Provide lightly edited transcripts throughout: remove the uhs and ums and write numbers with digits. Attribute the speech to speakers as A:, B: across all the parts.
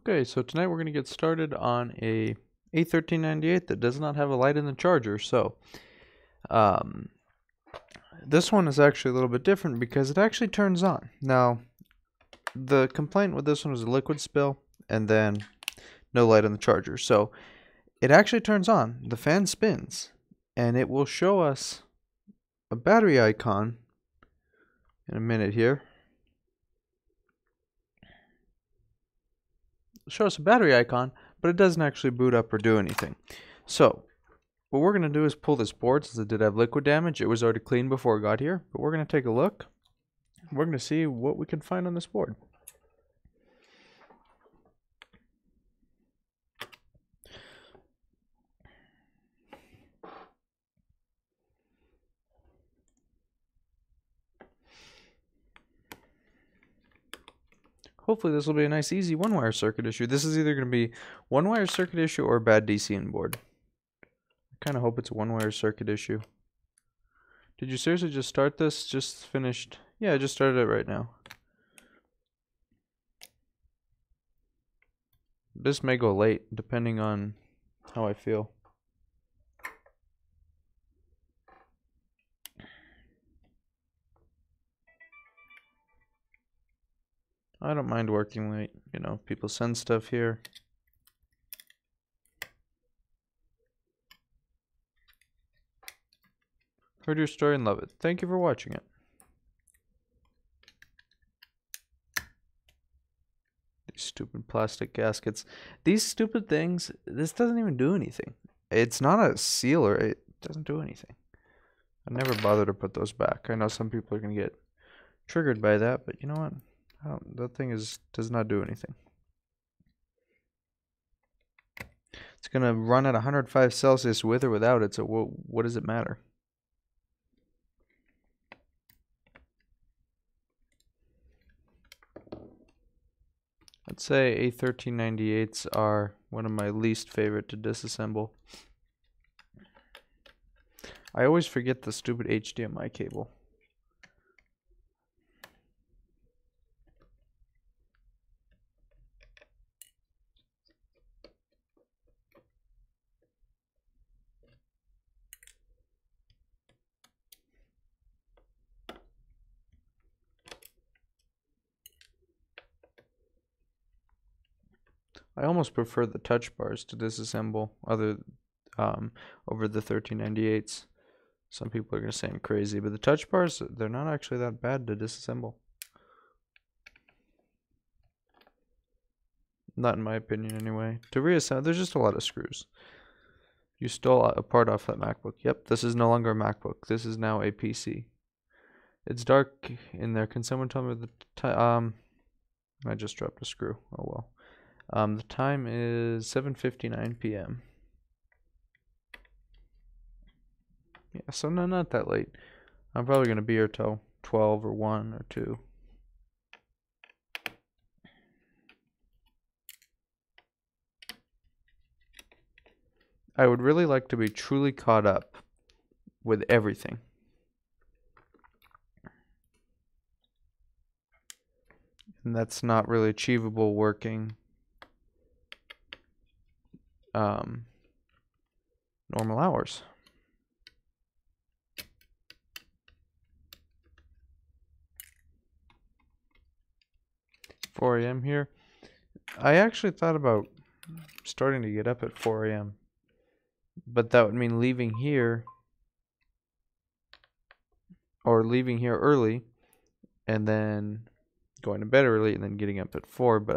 A: Okay, so tonight we're going to get started on a A1398 that does not have a light in the charger. So, um, this one is actually a little bit different because it actually turns on. Now, the complaint with this one was a liquid spill and then no light on the charger. So, it actually turns on. The fan spins and it will show us a battery icon in a minute here. Show us a battery icon, but it doesn't actually boot up or do anything. So what we're going to do is pull this board, since it did have liquid damage. It was already clean before it got here, but we're going to take a look. We're going to see what we can find on this board. Hopefully this will be a nice easy one-wire circuit issue. This is either going to be one-wire circuit issue or a bad DC in board. I kind of hope it's a one-wire circuit issue. Did you seriously just start this? Just finished? Yeah, I just started it right now. This may go late, depending on how I feel. I don't mind working late. You know, people send stuff here. Heard your story and love it. Thank you for watching it. These stupid plastic gaskets. These stupid things, this doesn't even do anything. It's not a sealer. It doesn't do anything. I never bother to put those back. I know some people are going to get triggered by that, but you know what? That thing does not do anything. It's going to run at 105 Celsius with or without it, so what does it matter? I'd say A1398s are one of my least favorite to disassemble. I always forget the stupid HDMI cable. I almost prefer the touch bars to disassemble over the 1398s. Some people are going to say I'm crazy, but the touch bars, they're not actually that bad to disassemble. Not in my opinion anyway. To reassemble, there's just a lot of screws. You stole a part off that MacBook. Yep, this is no longer a MacBook. This is now a PC. It's dark in there. Can someone tell me the time? I just dropped a screw. Oh well. The time is 7:59 p.m. Yeah, so no, not that late. I'm probably going to be here till 12 or 1 or 2. I would really like to be truly caught up with everything. And that's not really achievable working normal hours. 4 a.m. here. I actually thought about starting to get up at 4 a.m. But that would mean leaving here early and then going to bed early and then getting up at 4, but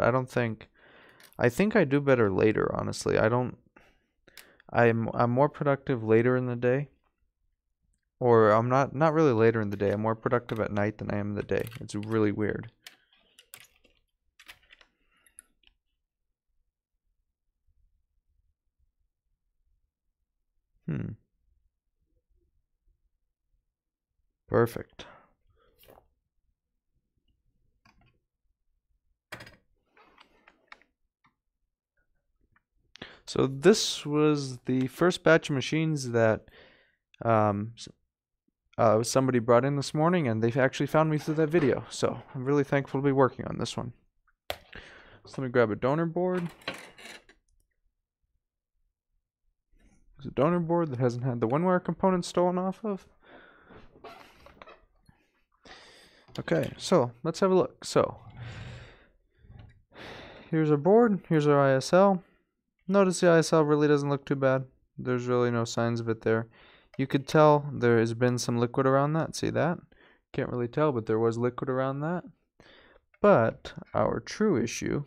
A: I think I do better later, honestly. I'm more productive later in the day. Or I'm not really later in the day. I'm more productive at night than I am in the day. It's really weird. Perfect. So this was the first batch of machines that somebody brought in this morning, and they actually found me through that video. So I'm really thankful to be working on this one. So let me grab a donor board. There's a donor board that hasn't had the one-wire component stolen off of. Okay, so let's have a look. So here's our board, here's our ISL. Notice the ISL really doesn't look too bad. There's really no signs of it there. You could tell there has been some liquid around that. See that? Can't really tell, but there was liquid around that. But our true issue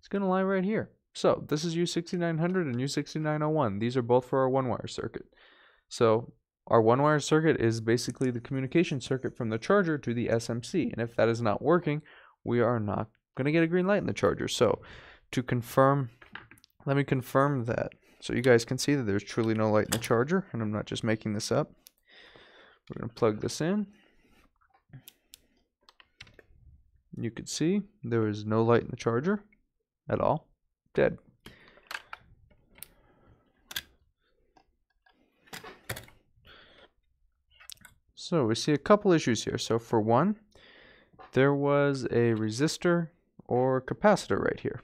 A: is going to lie right here. So this is U6900 and U6901. These are both for our one-wire circuit. So our one-wire circuit is basically the communication circuit from the charger to the SMC. And if that is not working, we are not going to get a green light in the charger. So to confirm, let me confirm that. So you guys can see that there's truly no light in the charger, and I'm not just making this up. We're going to plug this in. You can see there is no light in the charger at all. Dead. So we see a couple issues here. So for one, there was a resistor or capacitor right here.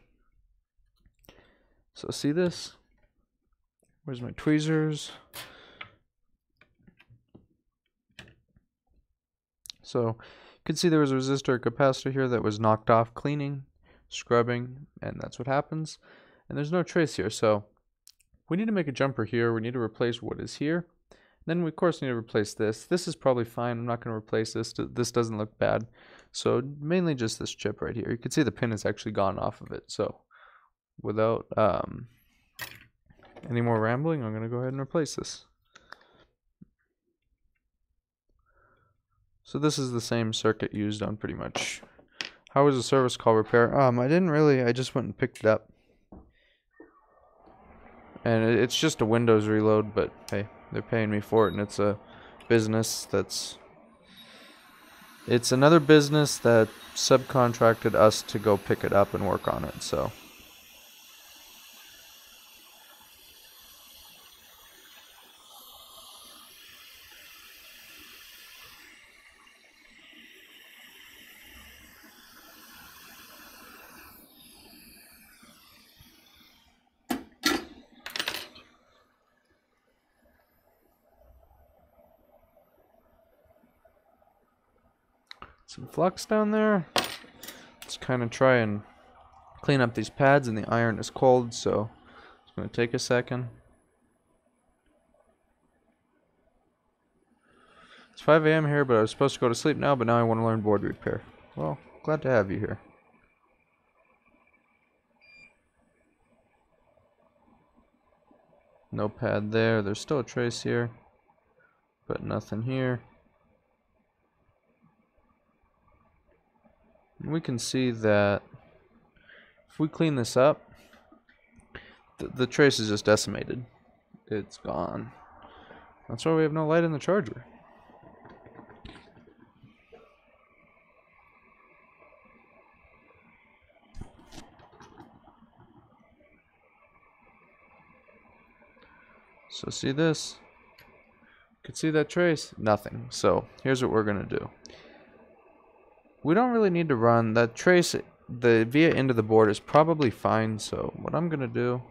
A: So see this? Where's my tweezers? So you can see there was a resistor or capacitor here that was knocked off cleaning, scrubbing, and that's what happens. And there's no trace here, so we need to make a jumper here. We need to replace what is here. Then we of course need to replace this. This is probably fine. I'm not going to replace this. This doesn't look bad. So mainly just this chip right here. You can see the pin has actually gone off of it. So without any more rambling, I'm going to go ahead and replace this. So this is the same circuit used on pretty much. How was the service call repair? I didn't really. I just went and picked it up. And it's just a Windows reload, but hey, they're paying me for it, and it's a business that's... It's another business that subcontracted us to go pick it up and work on it, so... Some flux down there. Let's kind of try and clean up these pads, and the iron is cold, so it's going to take a second. It's 5 a.m. here, but I was supposed to go to sleep now, but now I want to learn board repair. Well, glad to have you here. No pad there. There's still a trace here, but nothing here. We can see that if we clean this up, the trace is just decimated. It's gone. That's why we have no light in the charger. So see this? You can see that trace? Nothing. So here's what we're going to do. We don't really need to run that trace. The via into the board is probably fine, so what I'm going to do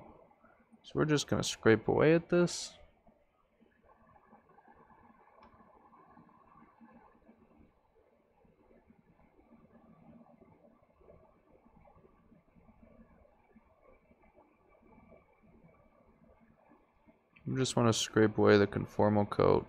A: is we're just going to scrape away at this. I just want to scrape away the conformal coat.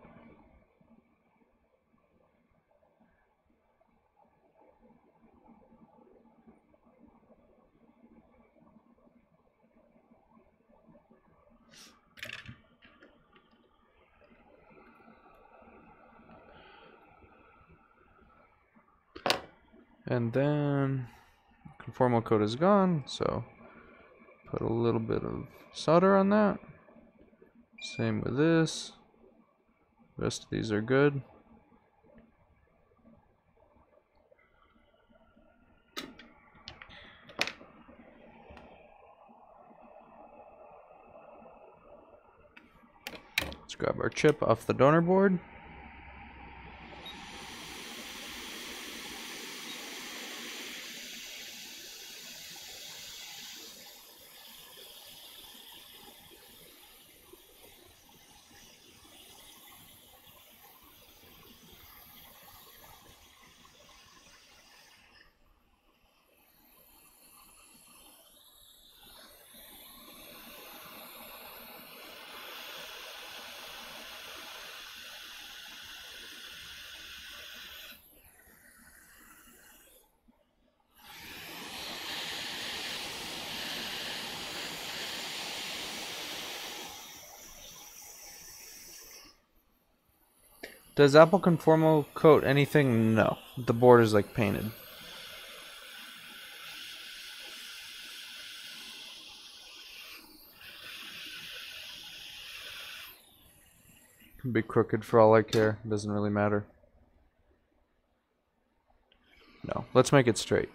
A: And then conformal coat is gone, so put a little bit of solder on that. Same with this. The rest of these are good. Let's grab our chip off the donor board. Does Apple Conformal coat anything? No. The board is like painted. Can be crooked for all I care. Doesn't really matter. No. Let's make it straight.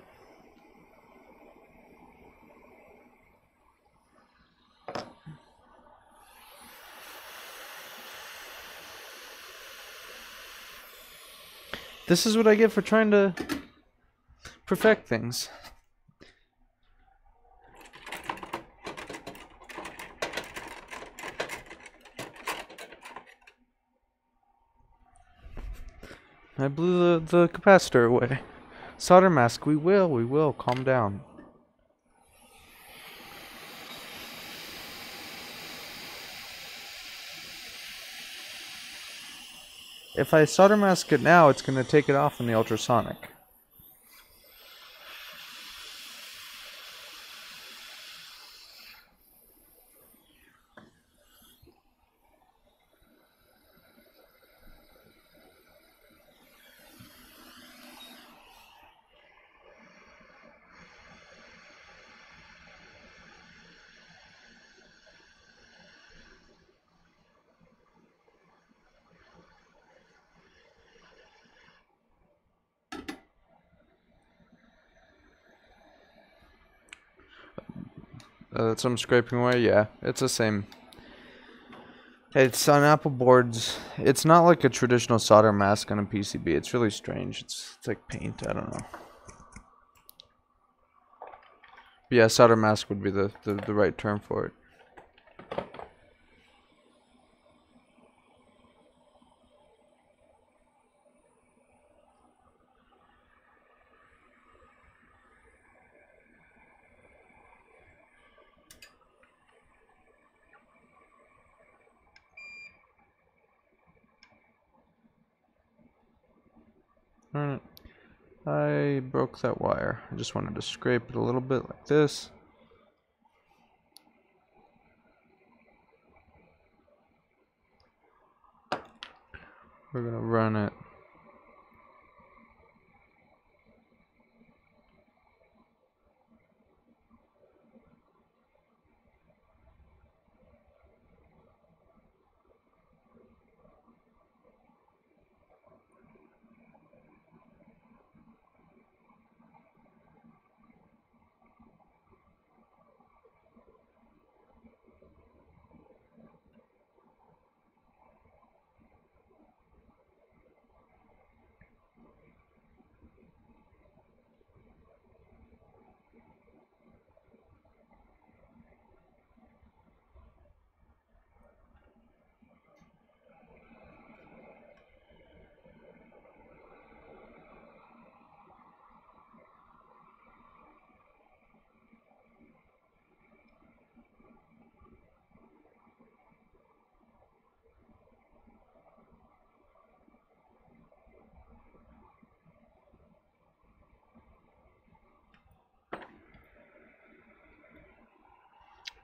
A: This is what I get for trying to perfect things. I blew the capacitor away. Solder mask, we will, calm down. If I solder mask it now, it's going to take it off in the ultrasonic. Some scraping away, yeah, it's the same. It's on Apple boards. It's not like a traditional solder mask on a PCB. It's really strange. It's like paint. I don't know. But yeah, solder mask would be the right term for it. Alright. I broke that wire. I just wanted to scrape it a little bit like this. We're gonna run it.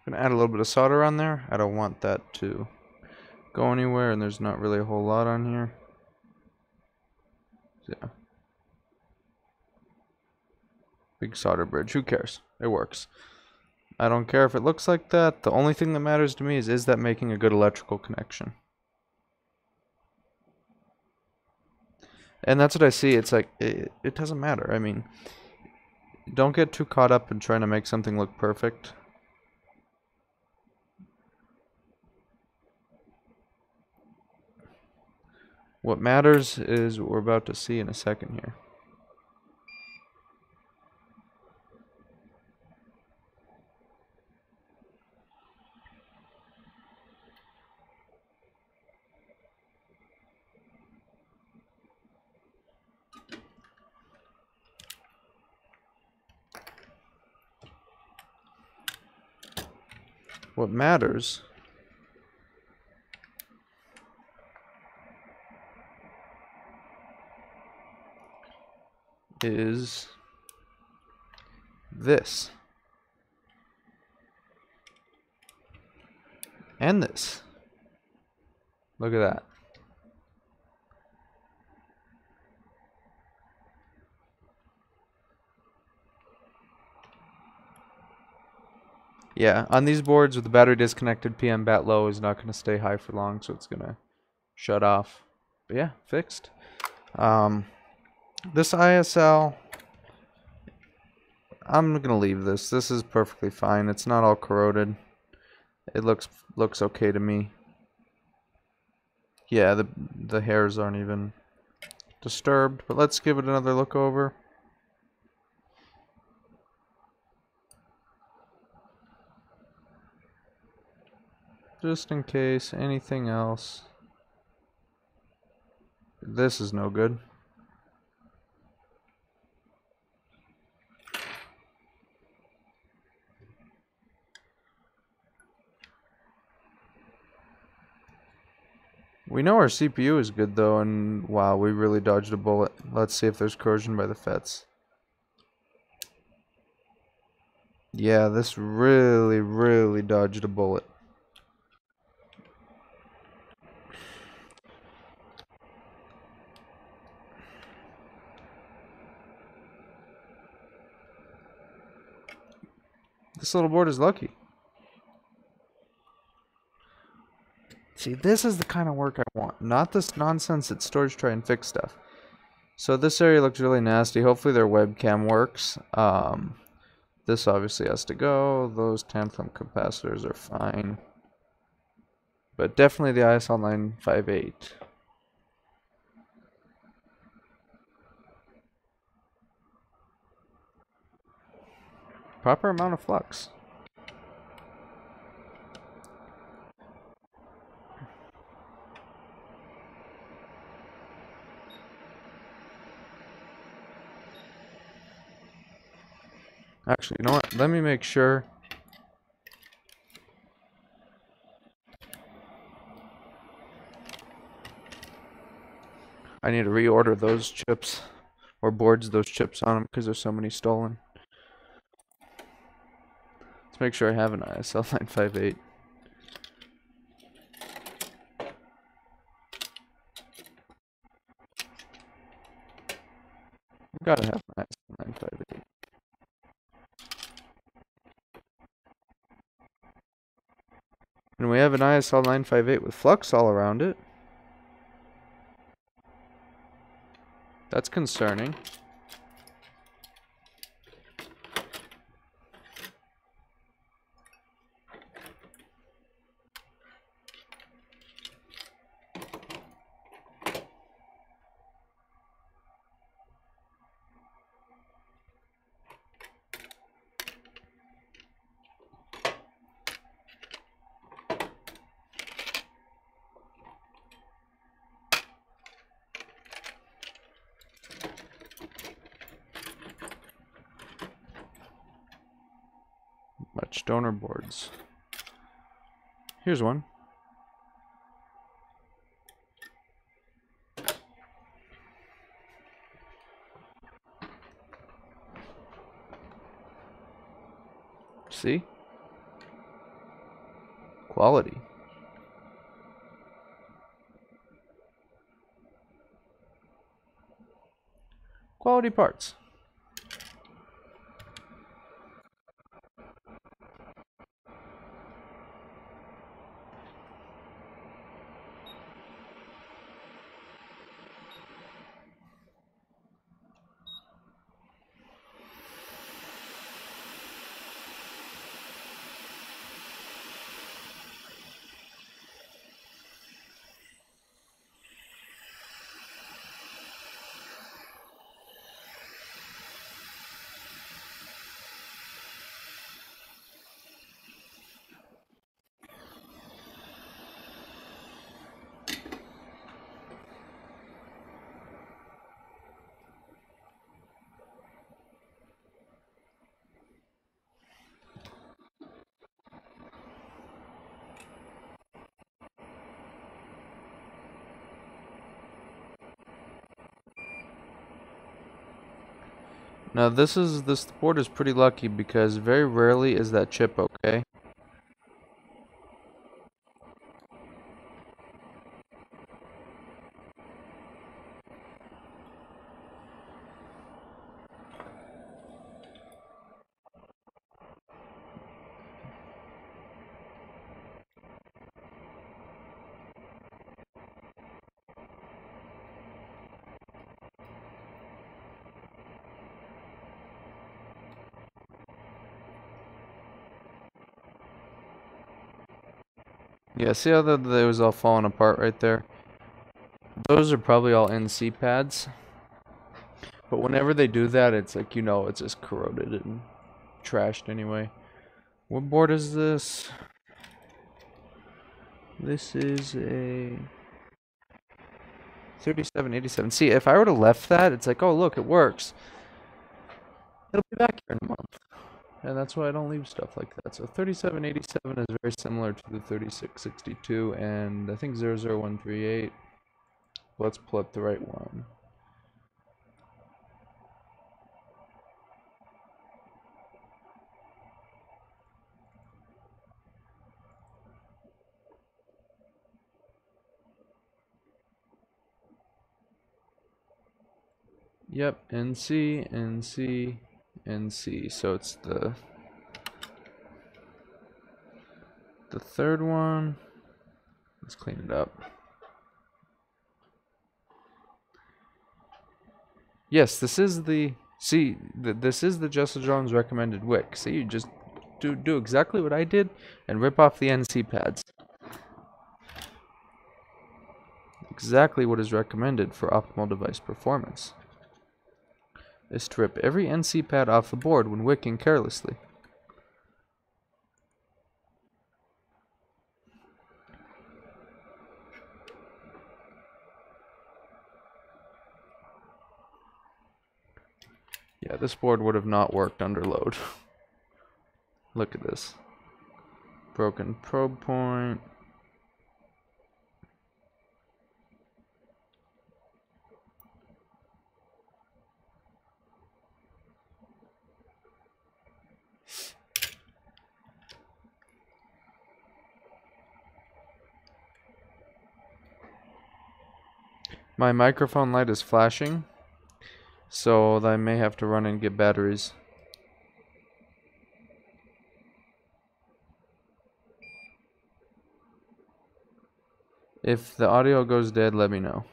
A: I'm gonna add a little bit of solder on there. I don't want that to go anywhere, and there's not really a whole lot on here. Yeah. Big solder bridge. Who cares? It works. I don't care if it looks like that. The only thing that matters to me is that making a good electrical connection? And that's what I see. It's like, it doesn't matter. I mean, don't get too caught up in trying to make something look perfect. What matters is what we're about to see in a second here. What matters is this. And this. Look at that. Yeah, on these boards with the battery disconnected, PM bat low is not going to stay high for long, so it's going to shut off. But yeah, fixed. This ISL, I'm going to leave this. This is perfectly fine. It's not all corroded. It looks okay to me. Yeah, the hairs aren't even disturbed, but let's give it another look over. Just in case anything else. This is no good. We know our CPU is good though, and wow, we really dodged a bullet. Let's see if there's corrosion by the FETs. Yeah, this really dodged a bullet. This little board is lucky. See, this is the kind of work I want, not this nonsense that Storage try and fix stuff. So this area looks really nasty. Hopefully their webcam works. This obviously has to go. Those tantalum capacitors are fine. But definitely the ISL 958. Proper amount of flux. Actually, you know what? Let me make sure. I need to reorder those chips or boards those chips on them because there's so many stolen. Let's make sure I have an ISL 958. I've got to have an ISL 958. And we have an ISL 958 with flux all around it. That's concerning. Much donor boards. Here's one. See? Quality. Quality parts. Now this board is pretty lucky because very rarely is that chip okay. Yeah, see how they was all falling apart right there? Those are probably all NC pads. But whenever they do that, it's like, you know, it's just corroded and trashed anyway. What board is this? This is a 3787. See, if I were to left that, it's like, oh, look, it works. It'll be back here in a month. And that's why I don't leave stuff like that. So 3787 is very similar to the 3662 and I think 00138. Let's pull up the right one. Yep, NC, NC, NC. So it's the third one. Let's clean it up. Yes, this is the this is the Jessa Jones recommended wick. See, you just do exactly what I did and rip off the NC pads. Exactly what is recommended for optimal device performance is to rip every NC pad off the board when wicking carelessly. Yeah, this board would have not worked under load. Look at this. Broken probe point. My microphone light is flashing, so I may have to run and get batteries. If the audio goes dead, let me know.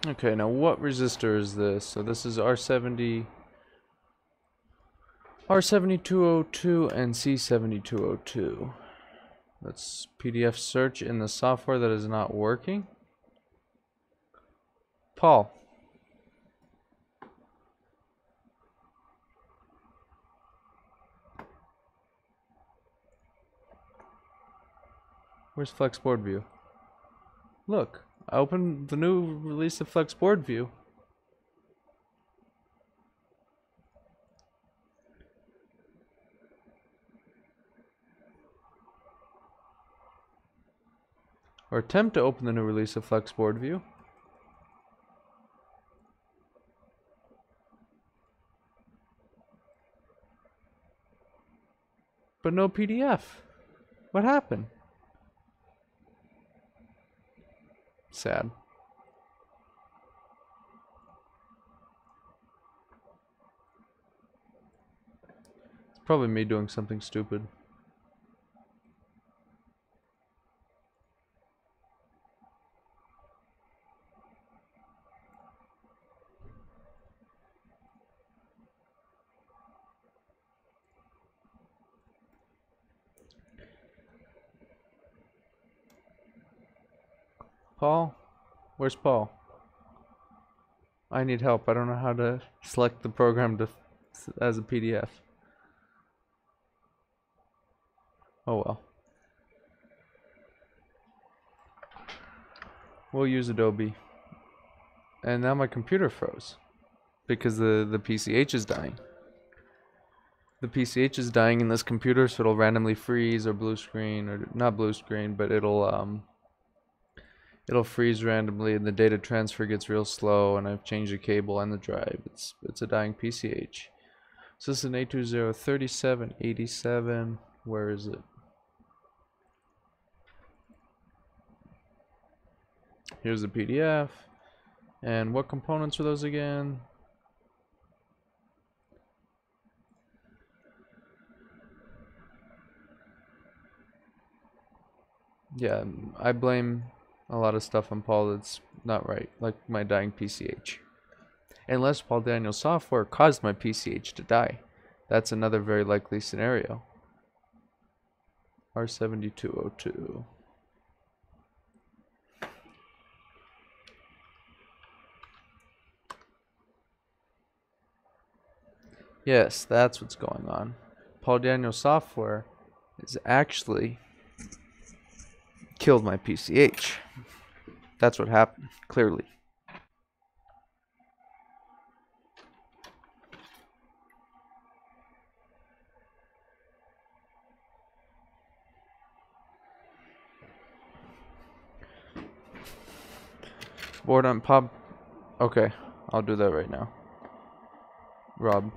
A: Okay, now what resistor is this? So this is R70, R7202 and C7202. Let's PDF search in the software that is not working. Paul. Where's Flex Board View? Look, I opened the new release of Flex Board View. Or attempt to open the new release of Flex Board View. But no PDF. What happened? Sad. It's probably me doing something stupid. Paul? Where's Paul? I need help. I don't know how to select the program to as a PDF. Oh well. We'll use Adobe. And now my computer froze because the PCH is dying. The PCH is dying in this computer, so it'll randomly freeze or blue screen, or not blue screen, but it'll freeze randomly, and the data transfer gets real slow. And I've changed the cable and the drive. It's a dying PCH. So this is an A203787. Where is it? Here's the PDF. And what components are those again? Yeah, I blame a lot of stuff on Paul that's not right, like my dying PCH. Unless Paul Daniels software caused my PCH to die. That's another very likely scenario. R7202. Yes, that's what's going on. Paul Daniels software is actually killed my PCH. That's what happened, clearly. Board on pop. Okay, I'll do that right now. Rob.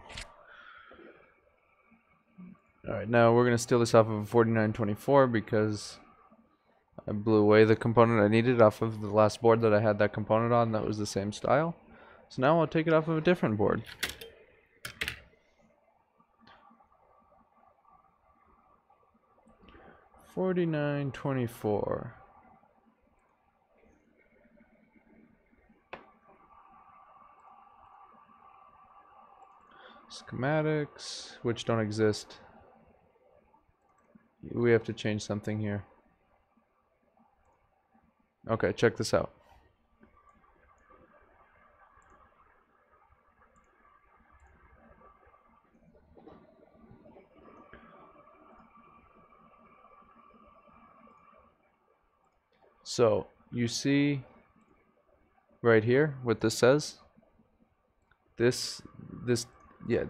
A: Alright, now we're going to steal this off of a 4924 because I blew away the component I needed off of the last board that I had that component on that was the same style. So now I'll take it off of a different board. $49.24. Schematics, which don't exist. We have to change something here. Okay, check this out. So, you see right here what this says? This, yeah.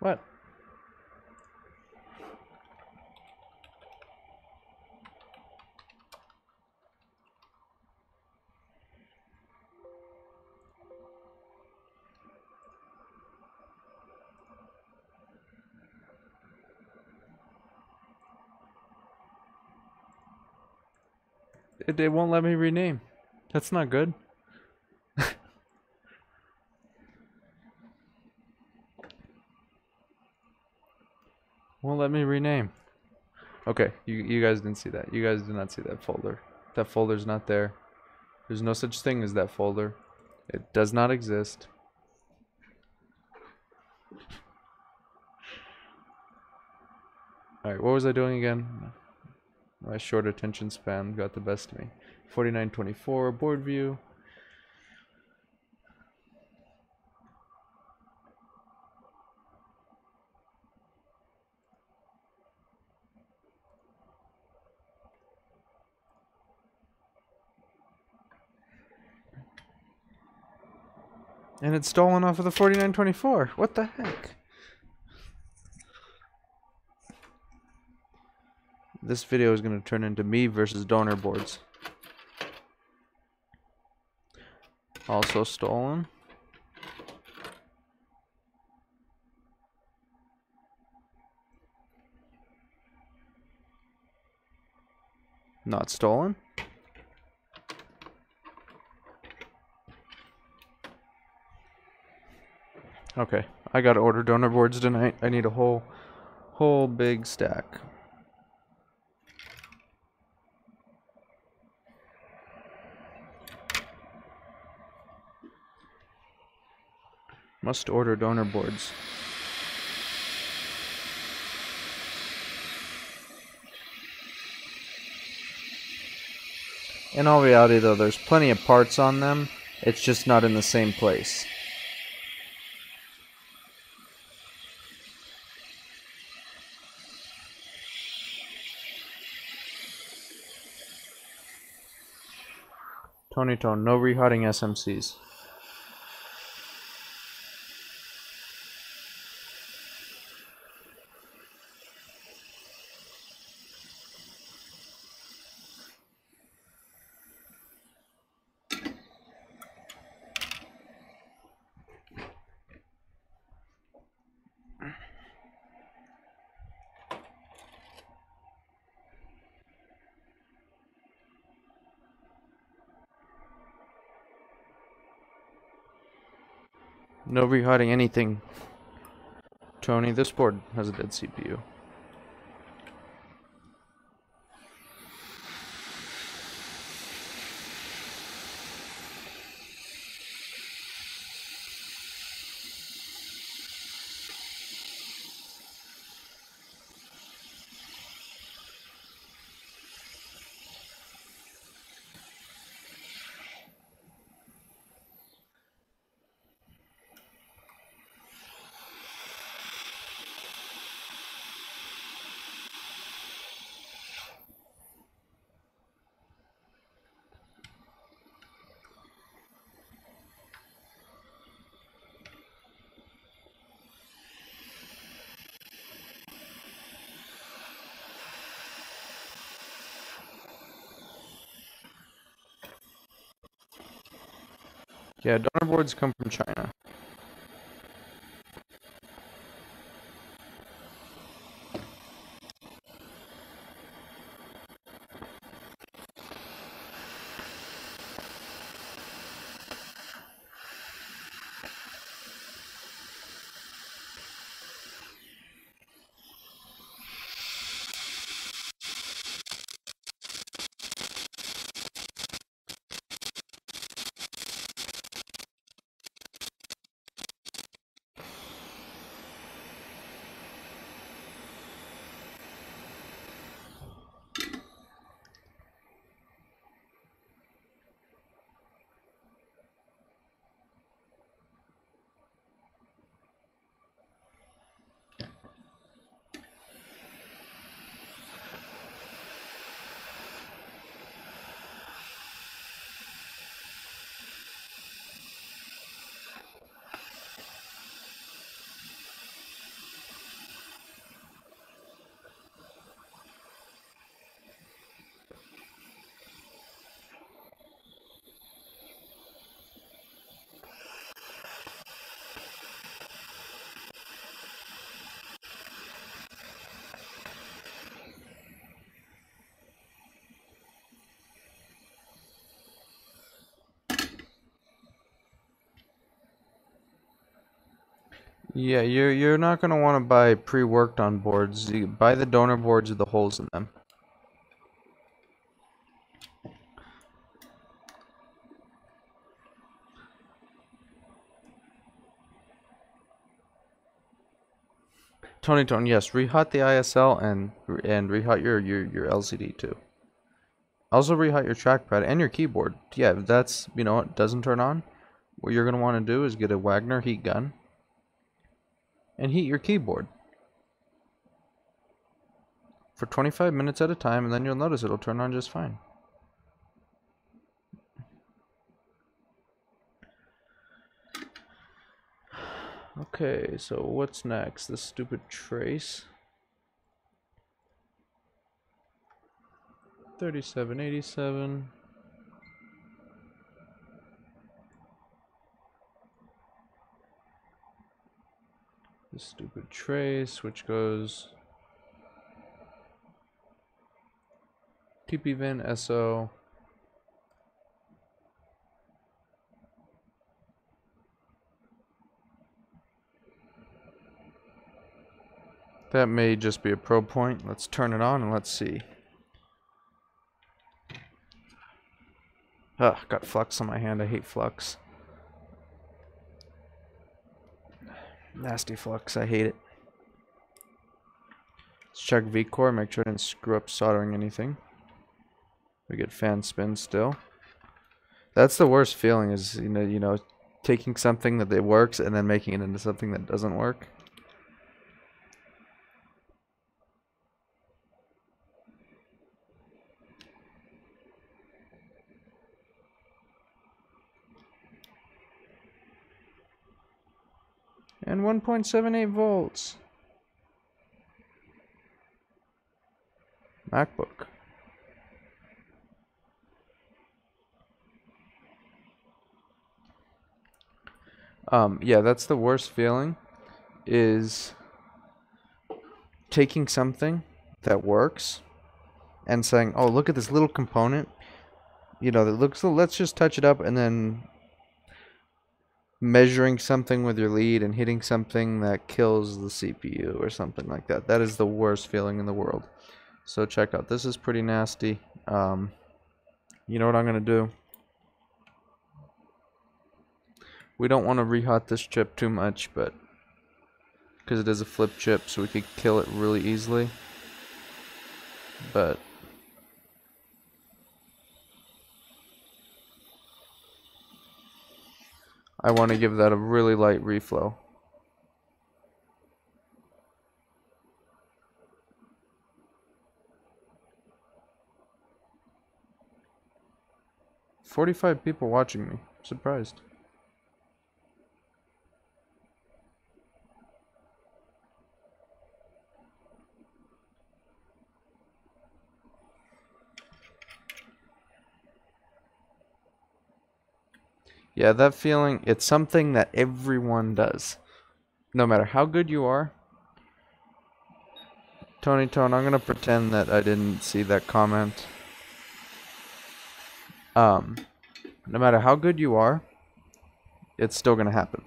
A: What? It won't let me rename. That's not good. Won't let me rename. Okay, you guys didn't see that. You guys did not see that folder. That folder's not there. There's no such thing as that folder. It does not exist. Alright, what was I doing again? My short attention span got the best of me. 4924 board view. And it's stolen off of the 4924. What the heck? This video is going to turn into me versus donor boards. Also stolen. Not stolen. Okay, I gotta order donor boards tonight. I need a whole whole big stack. Must order donor boards. In all reality though, there's plenty of parts on them, it's just not in the same place. Tony Tone, no rehotting SMCs. No rehotting anything. Tony, this board has a dead CPU. Yeah, donor boards come from China. Yeah, you're not gonna want to buy pre-worked on boards. You buy the donor boards with the holes in them. Tony Tone, yes, rehot the ISL and rehot your LCD too. Also rehot your trackpad and your keyboard. Yeah, if that's, you know, it doesn't turn on, what you're gonna want to do is get a Wagner heat gun and heat your keyboard for 25 minutes at a time, and then you'll notice it'll turn on just fine. Okay, so what's next? This stupid trace. 3787. This stupid trace, which goes TP-Vin SO. That may just be a probe point. Let's turn it on and let's see. Ugh, got flux on my hand. I hate flux. Nasty flux. I hate it. Let's check V-core. Make sure I didn't screw up soldering anything. We get fan spin still. That's the worst feeling is, you know, taking something that works and then making it into something that doesn't work. And 1.78 volts. MacBook. Yeah, that's the worst feeling, is taking something that works and saying, oh, look at this little component, you know, that looks, let's just touch it up, and then measuring something with your lead and hitting something that kills the CPU or something like that. That is the worst feeling in the world. So check out, this is pretty nasty. You know what I'm gonna do? We don't want to rehot this chip too much, but because it is a flip chip, so we could kill it really easily. But I want to give that a really light reflow. "45 people watching me. Surprised." Yeah, that feeling, it's something that everyone does. No matter how good you are. Tony Tone, I'm gonna pretend that I didn't see that comment. No matter how good you are, it's still gonna happen.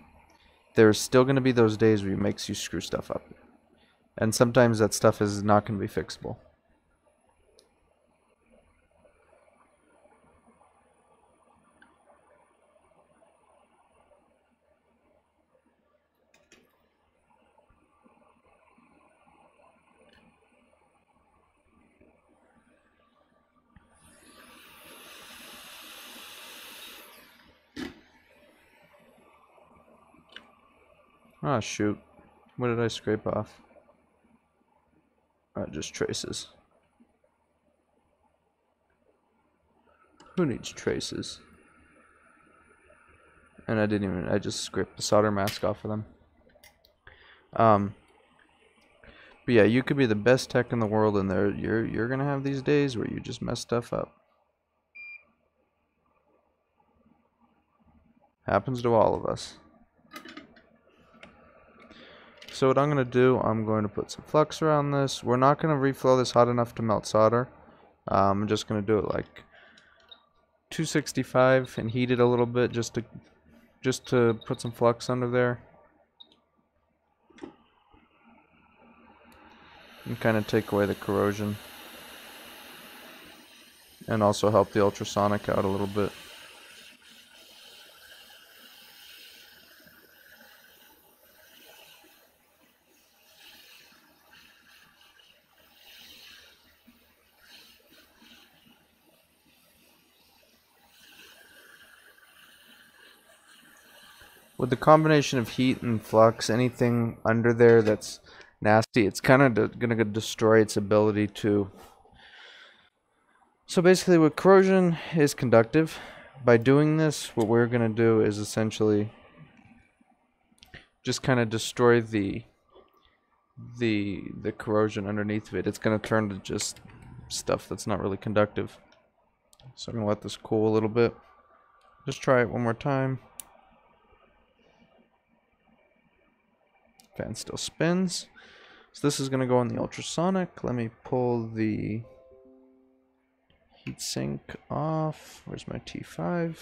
A: There's still gonna be those days where it makes you screw stuff up. And sometimes that stuff is not gonna be fixable. Oh shoot. What did I scrape off? Just traces. Who needs traces? And I just scraped the solder mask off of them. But yeah, you could be the best tech in the world, and you're gonna have these days where you just mess stuff up. Happens to all of us. So what I'm gonna do, I'm going to put some flux around this. We're not gonna reflow this hot enough to melt solder. I'm just gonna do it like 265 and heat it a little bit just to put some flux under there. And kind of take away the corrosion. And also help the ultrasonic out a little bit. With the combination of heat and flux, anything under there that's nasty, it's kind of going to destroy its ability to... So basically, what corrosion is conductive. By doing this, what we're going to do is essentially just kind of destroy the corrosion underneath of it. It's going to turn to just stuff that's not really conductive. So I'm going to let this cool a little bit. Just try it one more time. Fan still spins. So this is going to go on the ultrasonic. Let me pull the heatsink off. Where's my T5?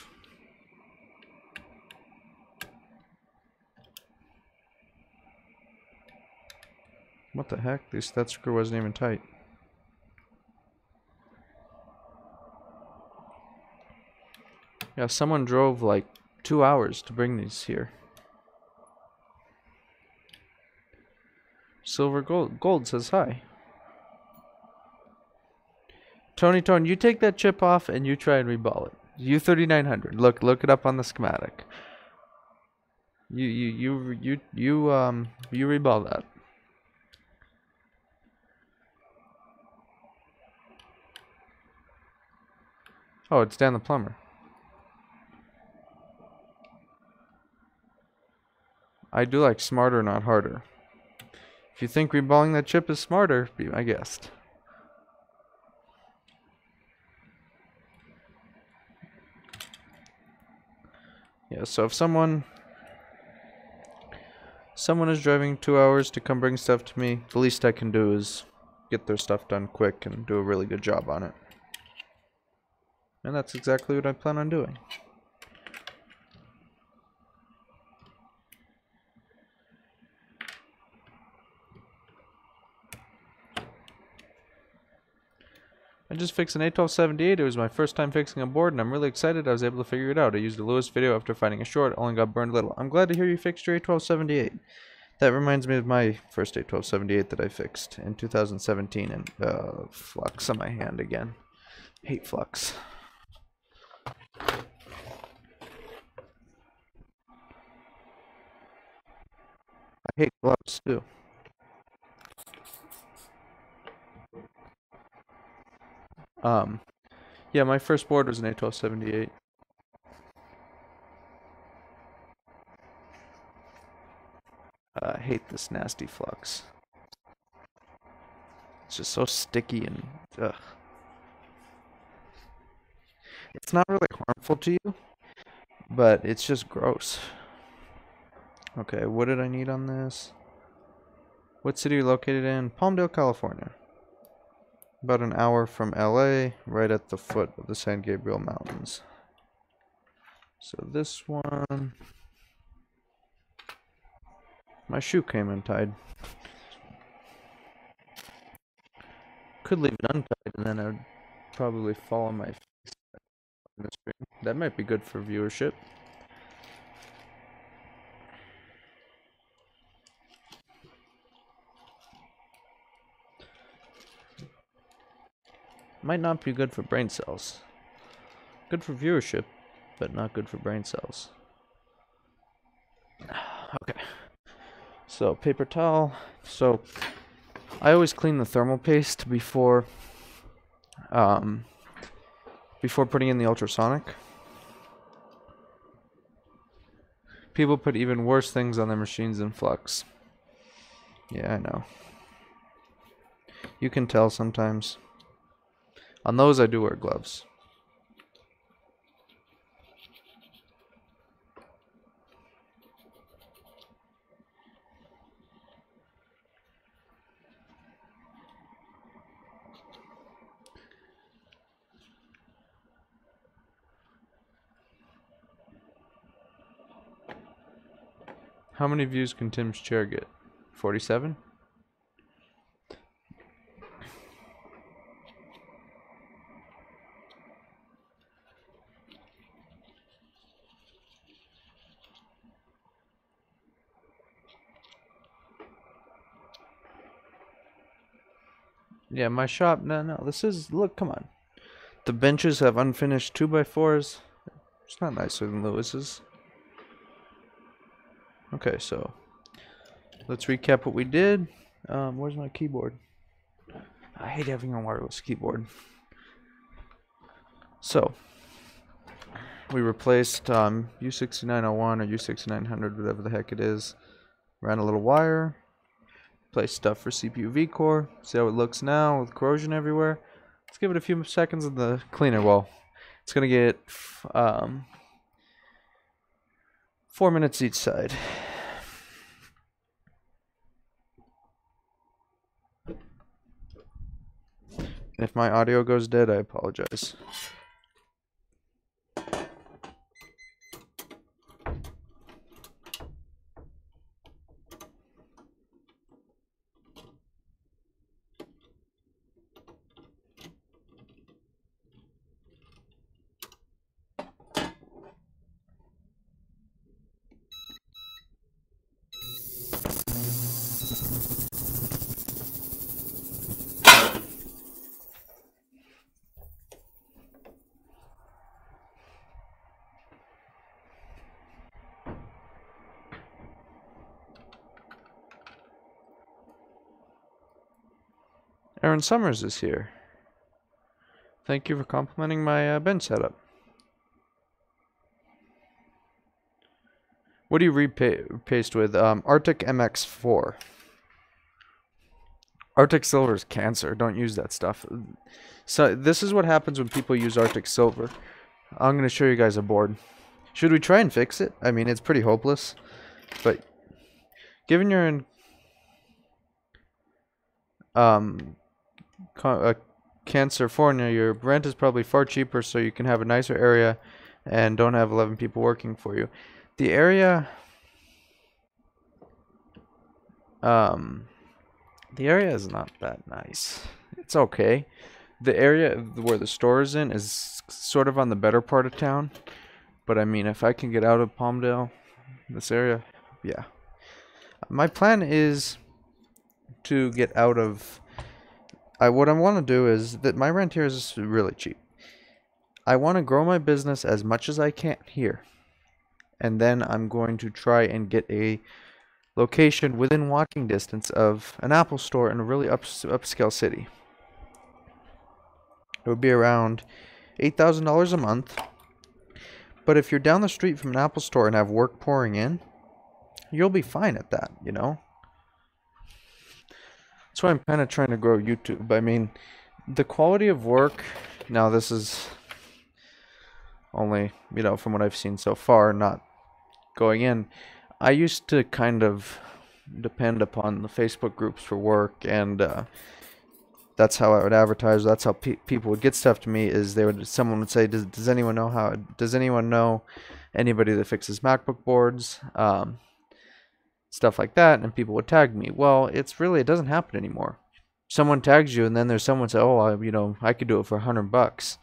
A: What the heck? That screw wasn't even tight. Yeah, someone drove like 2 hours to bring these here. Silver Gold says hi. Tony, you take that chip off and you try and reball it. U3900. Look it up on the schematic. You reball that. Oh, it's Dan the plumber. I do like smarter, not harder. If you think reballing that chip is smarter, be my guest. Yeah, so if someone is driving 2 hours to come bring stuff to me, the least I can do is get their stuff done quick and do a really good job on it. And that's exactly what I plan on doing. I just fixed an A1278. It was my first time fixing a board, and I'm really excited I was able to figure it out. I used a Lewis video after finding a short, only got burned a little. I'm glad to hear you fixed your A1278. That reminds me of my first A1278 that I fixed in 2017, and flux on my hand again. Hate flux. I hate gloves too. Yeah, my first board was an A1278. I hate this nasty flux. It's just so sticky and ugh. It's not really harmful to you, but it's just gross. Okay, what did I need on this? What city are you located in? Palmdale, California. About an hour from LA, right at the foot of the San Gabriel Mountains. So this one... My shoe came untied. Could leave it untied and then I would probably fall on my face on the screen. That might be good for viewership. Might not be good for brain cells. Good for viewership, but not good for brain cells. Okay. So, paper towel. So, I always clean the thermal paste before putting in the ultrasonic. People put even worse things on their machines than flux. Yeah, I know. You can tell sometimes. On those, I do wear gloves. How many views can Tim's chair get? 47? Yeah, my shop, no, this is, look, come on. The benches have unfinished 2x4s. It's not nicer than Lewis's. Okay, so let's recap what we did. Where's my keyboard? I hate having a wireless keyboard. So, we replaced U6901 or U6900, whatever the heck it is. Ran a little wire. Placed stuff for CPU V-core. See how it looks now with corrosion everywhere. Let's give it a few seconds in the cleaner. Well, it's going to get 4 minutes each side. If my audio goes dead, I apologize. Aaron Summers is here. Thank you for complimenting my bench setup. What do you repaste with? Arctic MX4. Arctic Silver is cancer. Don't use that stuff. So this is what happens when people use Arctic Silver. I'm going to show you guys a board. Should we try and fix it? I mean, it's pretty hopeless. But given you're in California, your rent is probably far cheaper, so you can have a nicer area and don't have 11 people working for you. The area is not that nice. It's okay. The area where the store is in is sort of on the better part of town. But I mean, if I can get out of Palmdale, this area, yeah. My plan is to get out of... what I want to do is that my rent here is really cheap. I want to grow my business as much as I can here. And then I'm going to try and get a location within walking distance of an Apple store in a really upscale city. It would be around $8,000 a month. But if you're down the street from an Apple store and have work pouring in, you'll be fine at that, you know? That's why I'm kind of trying to grow YouTube. I mean, the quality of work, now this is only, you know, from what I've seen so far, not going in. I used to kind of depend upon the Facebook groups for work, and that's how I would advertise. That's how people would get stuff to me. Is someone would say, does anyone know anybody that fixes MacBook boards, stuff like that, and people would tag me. Well, it doesn't happen anymore. Someone tags you, and then there's someone say, oh, you know, I could do it for $100.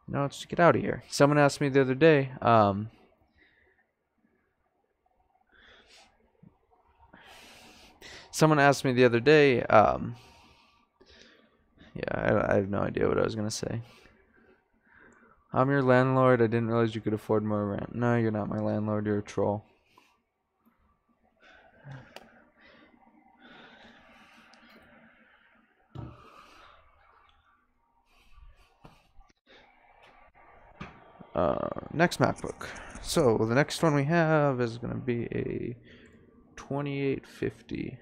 A: No, let's get out of here. Someone asked me the other day, yeah, I have no idea what I was going to say. I'm your landlord. I didn't realize you could afford more rent. No, you're not my landlord. You're a troll. Next MacBook. So the next one we have is going to be a 2850.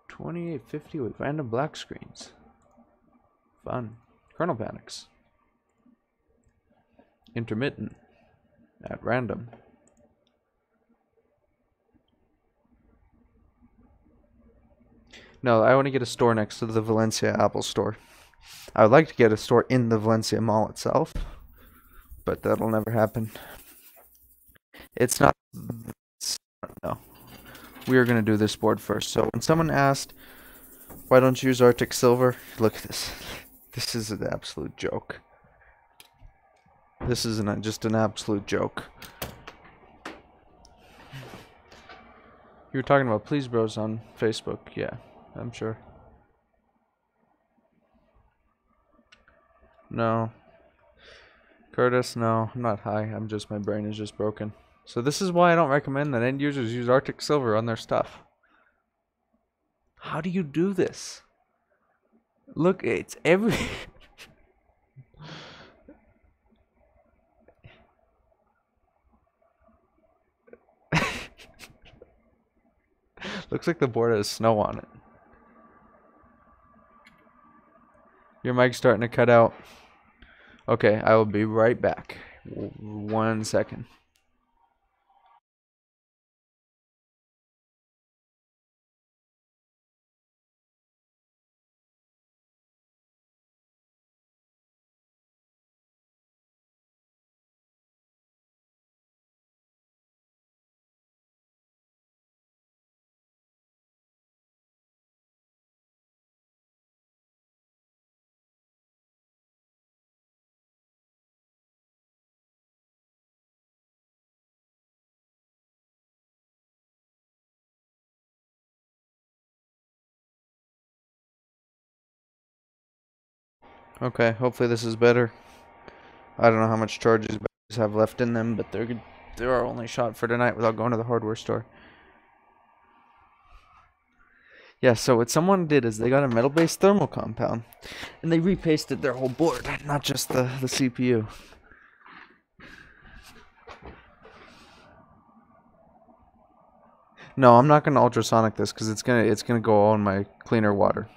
A: 2850 with random black screens. Fun. Kernel panics. Intermittent. At random. No, I want to get a store next to the Valencia Apple store. I would like to get a store in the Valencia Mall itself, but that'll never happen. It's not... No. We are going to do this board first. So when someone asked, why don't you use Arctic Silver? Look at this. This is an absolute joke. This is just an absolute joke. You were talking about Please Bros on Facebook. Yeah, I'm sure. No. Curtis, no. I'm not high. My brain is just broken. So this is why I don't recommend that end users use Arctic Silver on their stuff. How do you do this? Look, it's every... Looks like the board has snow on it. Your mic's starting to cut out. Okay, I will be right back. 1 second. Okay, hopefully this is better. I don't know how much charge these batteries have left in them, but they're our only shot for tonight without going to the hardware store. Yeah, so what someone did is they got a metal-based thermal compound, and they repasted their whole board, not just the CPU. No, I'm not gonna ultrasonic this because it's gonna go all in my cleaner water.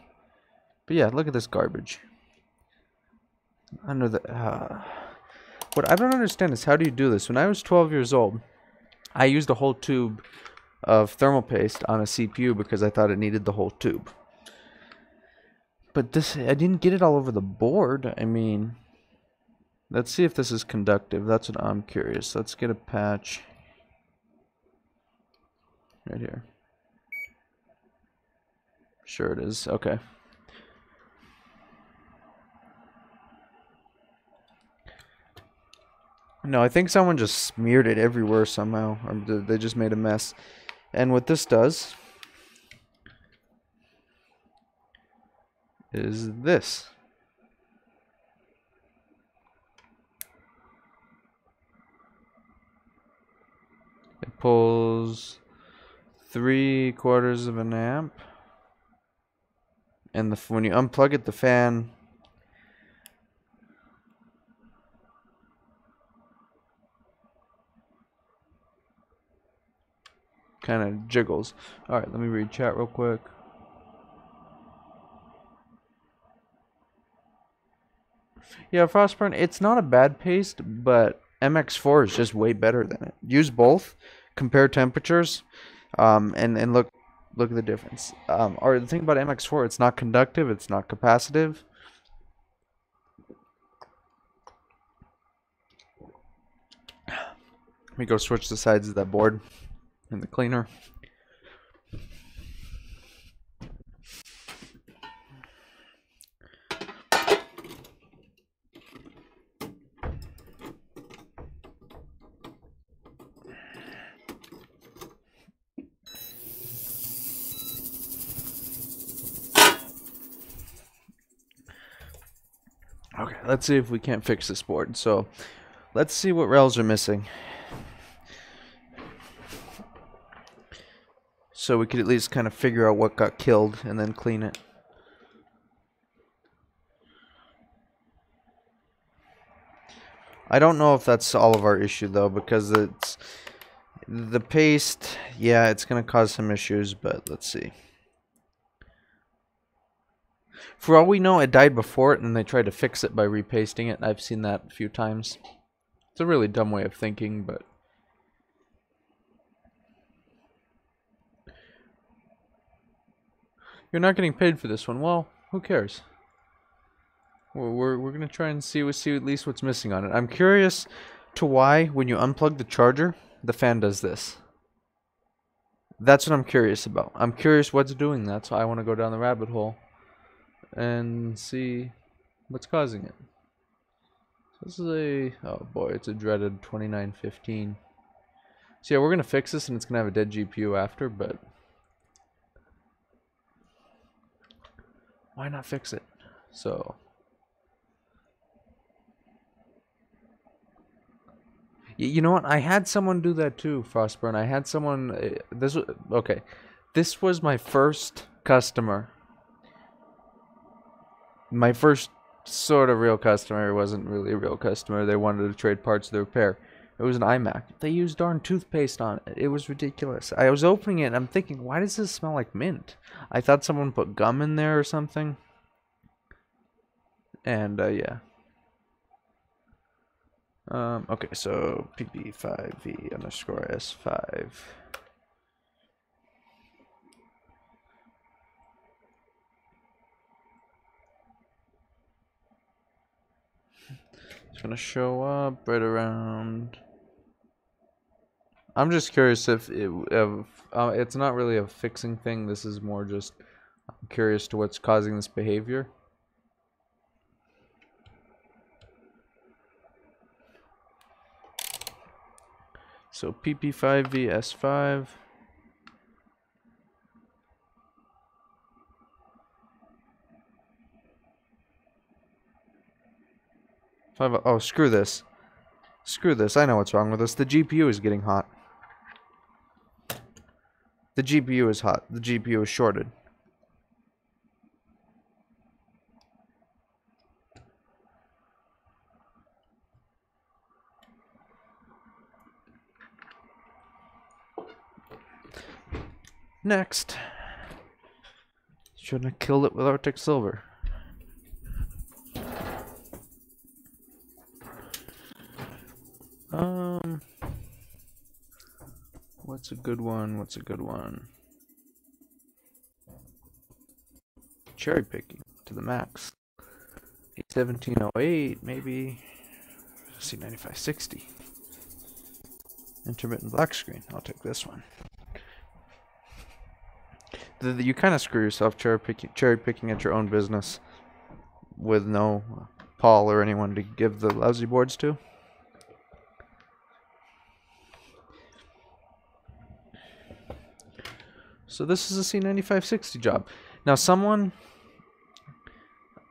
A: But yeah, look at this garbage. Under the what I don't understand is, how do you do this? When I was 12 years old, I used a whole tube of thermal paste on a CPU because I thought it needed the whole tube. But this, I didn't get it all over the board. I mean, let's see if this is conductive. That's what I'm curious. Let's get a patch right here. Sure it is. Okay. No, I think someone just smeared it everywhere somehow. Or they just made a mess. And what this does is this. It pulls 3/4 of an amp. And when you unplug it, the fan kind of jiggles. Alright, let me read chat real quick. Yeah, Frostburn, it's not a bad paste, but MX4 is just way better than it. Use both, compare temperatures, and look at the difference. Or the thing about MX4, it's not conductive, it's not capacitive. Let me go switch the sides of that board in the cleaner. Okay, let's see if we can't fix this board. So, let's see what rails are missing. So we could at least kind of figure out what got killed and then clean it. I don't know if that's all of our issue though, because it's the paste, yeah, it's gonna cause some issues, but let's see. For all we know, it died before it and they tried to fix it by repasting it. I've seen that a few times. It's a really dumb way of thinking, but you're not getting paid for this one. Well, who cares? We're gonna try and see at least what's missing on it. I'm curious to why when you unplug the charger, the fan does this. That's what I'm curious about. I'm curious what's doing that, so I want to go down the rabbit hole and see what's causing it. So this is a, oh boy, it's a dreaded 2915. So yeah, we're gonna fix this and it's gonna have a dead GPU after, but why not fix it? So you know what? I had someone do that too, Frostburn. I had someone. This was okay. This was my first customer. My first sort of real customer. It wasn't really a real customer. They wanted to trade parts of the repair. It was an iMac. They used darn toothpaste on it. It was ridiculous. I was opening it and I'm thinking, why does this smell like mint? I thought someone put gum in there or something. And yeah. Okay, so pp5v underscore s5. It's gonna show up right around. I'm just curious if it's not really a fixing thing. This is more just I'm curious to what's causing this behavior. So pp5v s5. Oh, screw this. Screw this. I know what's wrong with this. The GPU is getting hot. The GPU is hot. The GPU is shorted. Next. Shouldn't have killed it with Arctic Silver. What's a good one? What's a good one? Cherry picking to the max. 1708, maybe. C9560. Intermittent black screen. I'll take this one. You kind of screw yourself cherry picking at your own business with no Paul or anyone to give the lousy boards to. So this is a C9560 job. Now someone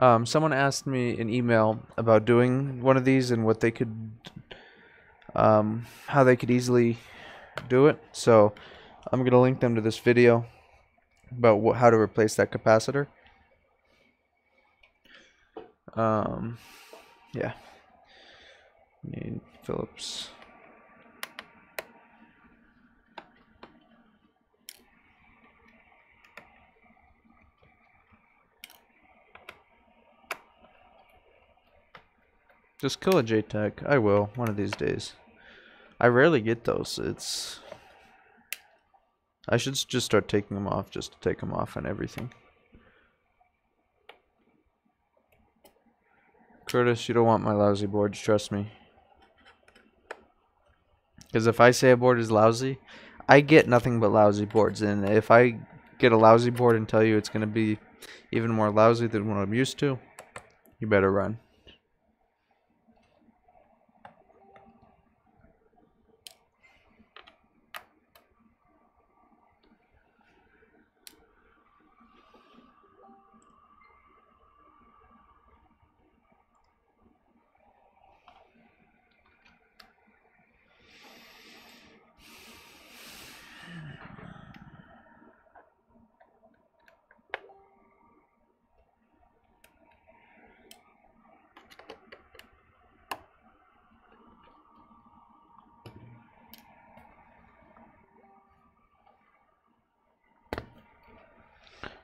A: asked me an email about doing one of these and what they could, how they could easily do it. So I'm gonna link them to this video about how to replace that capacitor. Yeah. Need Phillips. Just kill a JTAG. I will, one of these days. I rarely get those. I should just start taking them off, just to take them off and everything. Curtis, you don't want my lousy boards, trust me. Because if I say a board is lousy, I get nothing but lousy boards. And if I get a lousy board and tell you it's going to be even more lousy than what I'm used to, you better run.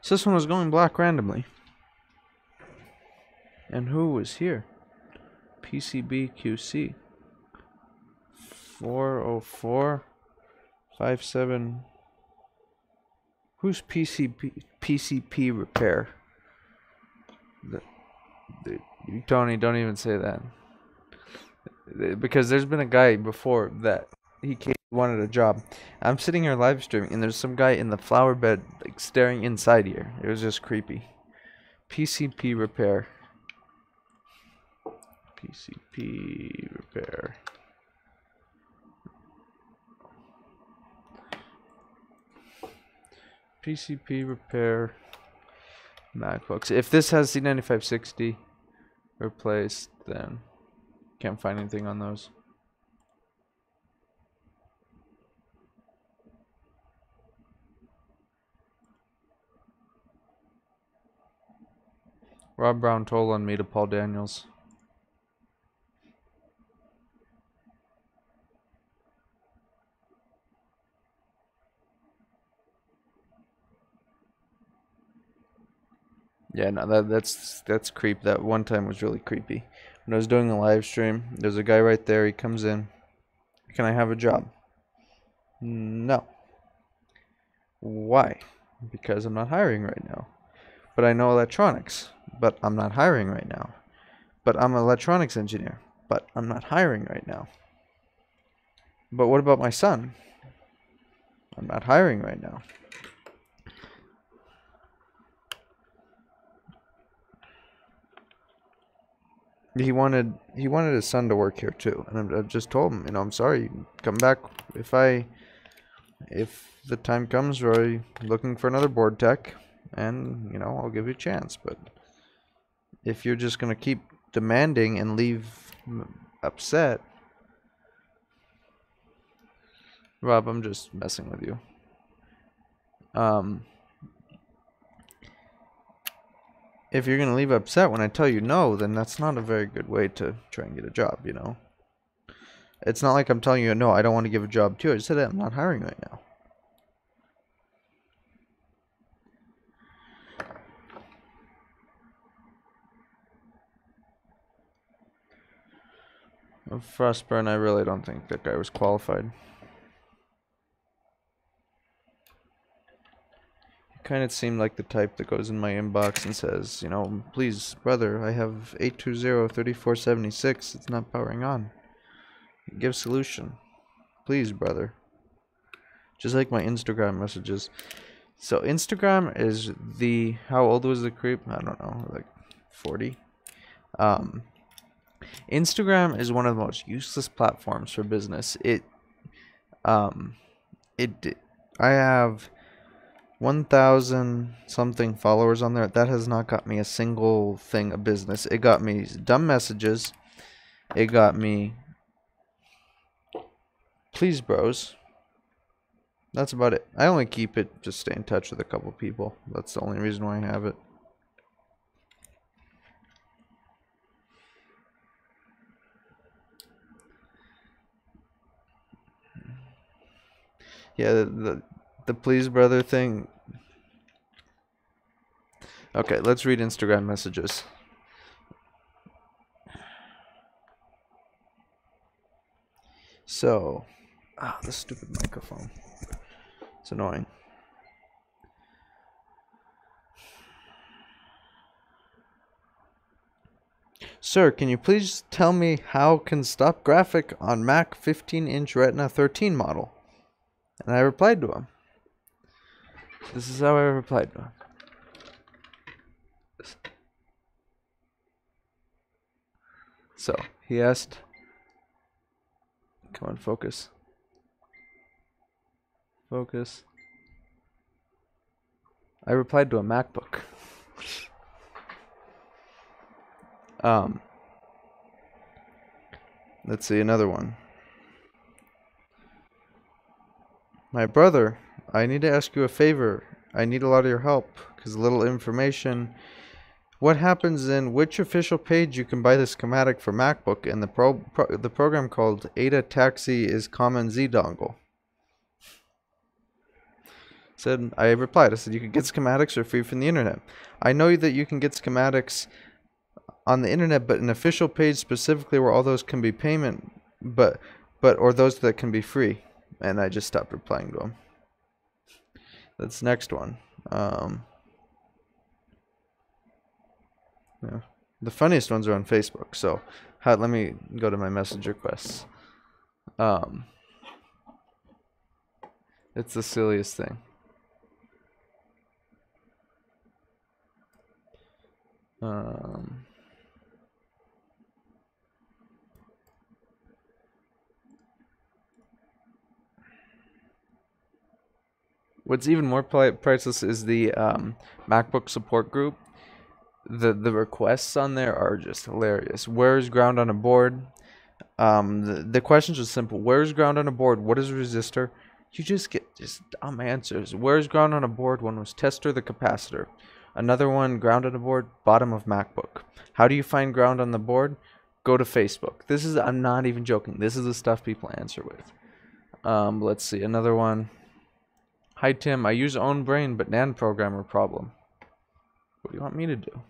A: So this one was going black randomly. And who was here? PCB QC 40457. Who's PCP repair? Tony, don't even say that. Because there's been a guy before that he wanted a job. I'm sitting here live streaming and there's some guy in the flower bed like staring inside here. It was just creepy. PCP repair. PCP repair. PCP repair MacBooks. If this has C9560 replaced, then can't find anything on those. Rob Brown told on me to Paul Daniels. Yeah, no, that's creep. That one time was really creepy. When I was doing a live stream, there's a guy right there. He comes in. Can I have a job? No. Why? Because I'm not hiring right now. But I know electronics. But I'm not hiring right now. But I'm an electronics engineer. But I'm not hiring right now. But what about my son? I'm not hiring right now. He wanted his son to work here too, and I've just told him, I'm sorry, come back if the time comes where I'm looking for another board tech, and I'll give you a chance. But if you're just gonna keep demanding and leave upset. Rob, I'm just messing with you. If you're gonna leave upset when I tell you no, then that's not a very good way to try and get a job, you know? It's not like I'm telling you, no, I don't want to give a job to you. I just said I'm not hiring right now. Frostburn, I really don't think that guy was qualified. He kind of seemed like the type that goes in my inbox and says, you know, please, brother, I have 820-3476. It's not powering on. Give solution. Please, brother. Just like my Instagram messages. So Instagram is the, how old was the creep? I don't know, like 40. Instagram is one of the most useless platforms for business. I have 1,000 something followers on there. That has not got me a single thing of business. It got me dumb messages. It got me, please, bros. That's about it. I only keep it to stay in touch with a couple people. That's the only reason why I have it. Yeah, the please brother thing. Okay, let's read Instagram messages. So, this stupid microphone. It's annoying. Sir, can you please tell me how can stop graphic on Mac 15-inch Retina 13 model? And I replied to him. This is how I replied to him. So, he asked, come on, focus. Focus. I replied to a MacBook. Let's see, another one. My brother, I need to ask you a favor. I need a lot of your help, because a little information. What happens in which official page you can buy the schematic for MacBook and the program called Ada Taxi is Common Z dongle? I replied, I said, you can get schematics for free from the internet. I know that you can get schematics on the internet, but an official page specifically where all those can be payment, or those that can be free. And I just stopped replying to him. That's next one. Yeah. The funniest ones are on Facebook. So let me go to my message requests. It's the silliest thing. What's even more priceless is the MacBook support group. The requests on there are just hilarious. Where's ground on a board? The questions are simple. Where's ground on a board? What is a resistor? You just get just dumb answers. Where's ground on a board? One was tester the capacitor. Another one, ground on a board, bottom of MacBook. How do you find ground on the board? Go to Facebook. This is, I'm not even joking. This is the stuff people answer with. Let's see, another one. Hi Tim, I use own brain but NAND programmer problem. What do you want me to do?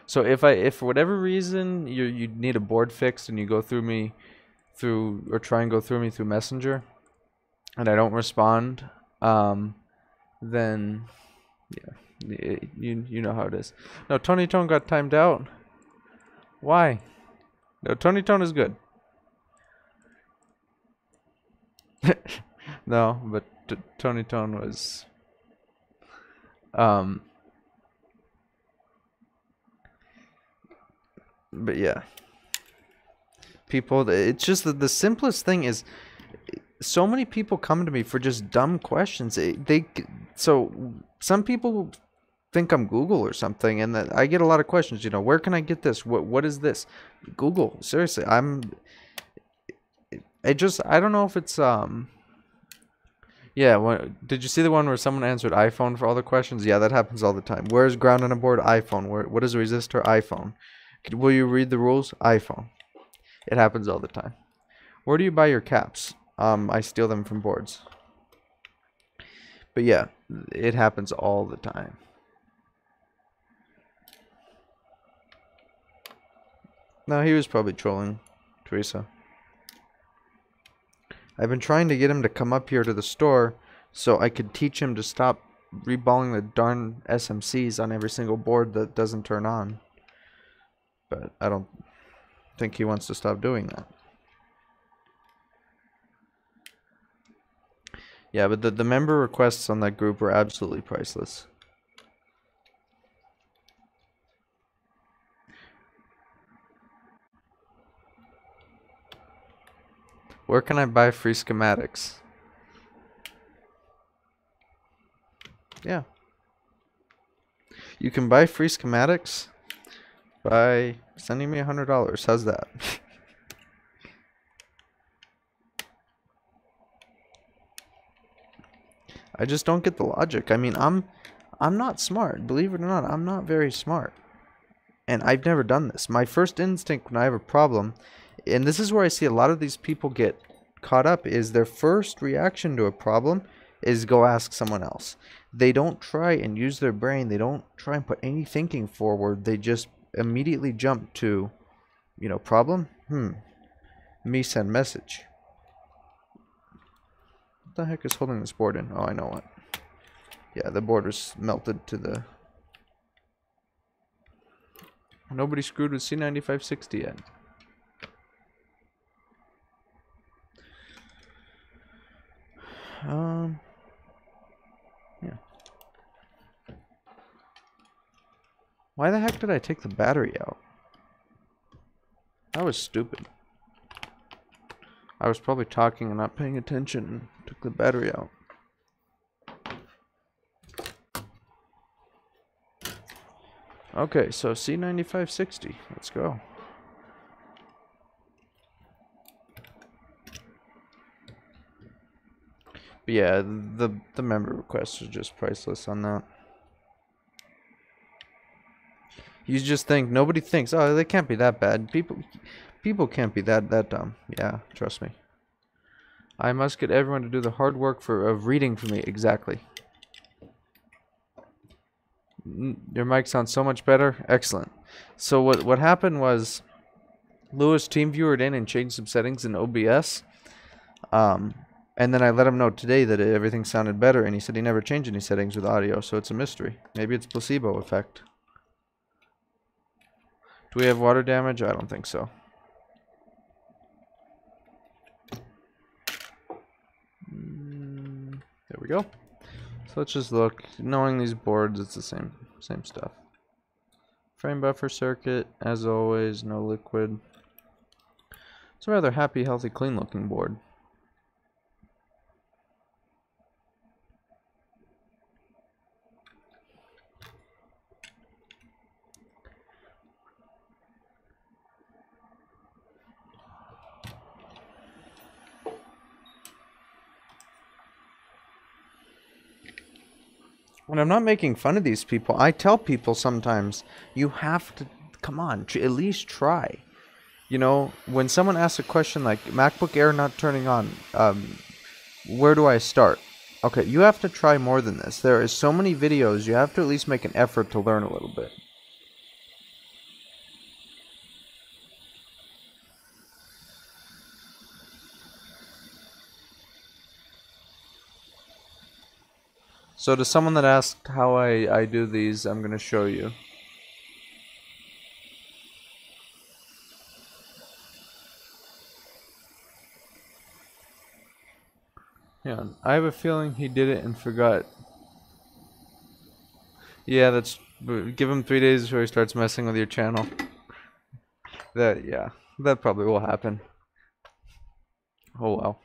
A: So if for whatever reason you need a board fixed and you go through me or try and go through me through Messenger and I don't respond, then yeah, you know how it is. No, Tony Tone got timed out. Why? No, Tony Tone is good. No, but Tony Tone was but yeah, people, it's just that the simplest thing is so many people come to me for just dumb questions. So some people think I'm Google or something, and that I get a lot of questions. You know, where can I get this? What is this? Google. Seriously, I don't know if it's Yeah, did you see the one where someone answered iPhone for all the questions? Yeah, that happens all the time. Where's ground on a board? iPhone. What is a resistor? iPhone. Will you read the rules? iPhone. It happens all the time. Where do you buy your caps? I steal them from boards. But yeah, it happens all the time. No, he was probably trolling Teresa. I've been trying to get him to come up here to the store so I could teach him to stop reballing the darn SMCs on every single board that doesn't turn on. But I don't think he wants to stop doing that. Yeah, but the member requests on that group were absolutely priceless. Where can I buy free schematics? Yeah. You can buy free schematics by sending me $100. How's that? I just don't get the logic. I mean, I'm not smart. Believe it or not, I'm not very smart. And I've never done this. My first instinct when I have a problem, and this is where I see a lot of these people get caught up, is their first reaction to a problem is go ask someone else. They don't try and use their brain. They don't try and put any thinking forward. They just immediately jump to, you know, problem? Me send message. What the heck is holding this board in? Oh, I know what. Yeah, the board is melted to the... Nobody screwed with C9560 yet. Yeah. Why the heck did I take the battery out? That was stupid. I was probably talking and not paying attention and took the battery out. Okay, so C9560. Let's go. But yeah, the member requests are just priceless on that. You just think, nobody thinks, oh, they can't be that bad. People can't be that dumb. Yeah, trust me. I must get everyone to do the hard work of reading for me. Exactly. Your mic sounds so much better. Excellent. So what happened was Lewis TeamViewered in and changed some settings in OBS. And then I let him know today that everything sounded better, and he said he never changed any settings with audio, so it's a mystery. Maybe it's placebo effect. Do we have water damage? I don't think so. There we go. So let's just look. Knowing these boards, it's the same stuff. Frame buffer circuit, as always, no liquid. It's a rather happy, healthy, clean looking board. When I'm not making fun of these people, I tell people sometimes, you have to, come on, at least try. You know, when someone asks a question like, MacBook Air not turning on, where do I start? Okay, you have to try more than this. There is so many videos, you have to at least make an effort to learn a little bit. So to someone that asked how I do these, I'm going to show you. Yeah, I have a feeling he did it and forgot. Yeah, give him 3 days before he starts messing with your channel. Yeah, that probably will happen. Oh well.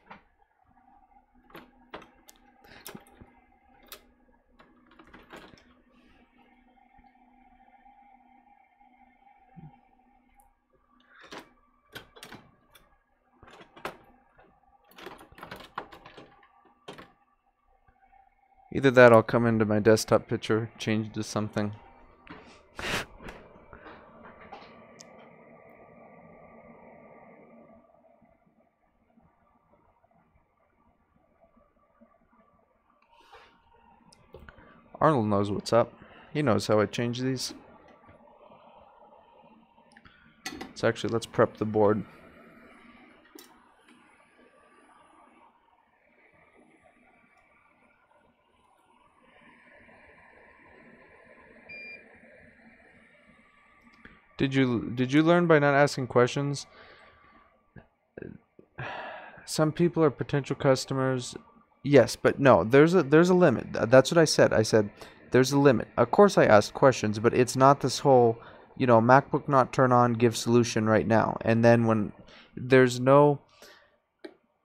A: Either that, I'll come into my desktop picture, change it to something. Arnold knows what's up. He knows how I change these. So actually, let's prep the board. Did you learn by not asking questions? Some people are potential customers. Yes, but no, there's a limit. That's what I said. I said there's a limit. Of course I asked questions, but it's not this whole, MacBook not turn on, give solution right now. And then when there's no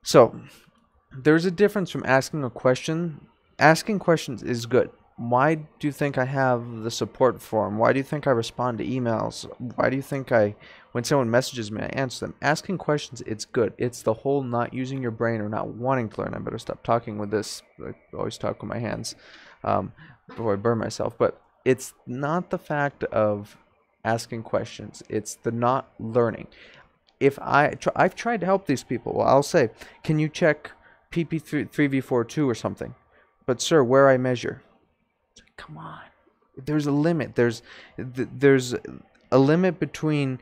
A: so there's a difference from asking a question. Asking questions is good. Why do you think I have the support form? Why do you think I respond to emails? Why do you think when someone messages me, I answer them? Asking questions, it's good. It's the whole not using your brain or not wanting to learn. I better stop talking with this. I always talk with my hands before I burn myself. But it's not the fact of asking questions. It's the not learning. If I've tried to help these people. Well, I'll say, can you check PP3V42 or something? But sir, where I measure? Come on. There's a limit. There's a limit between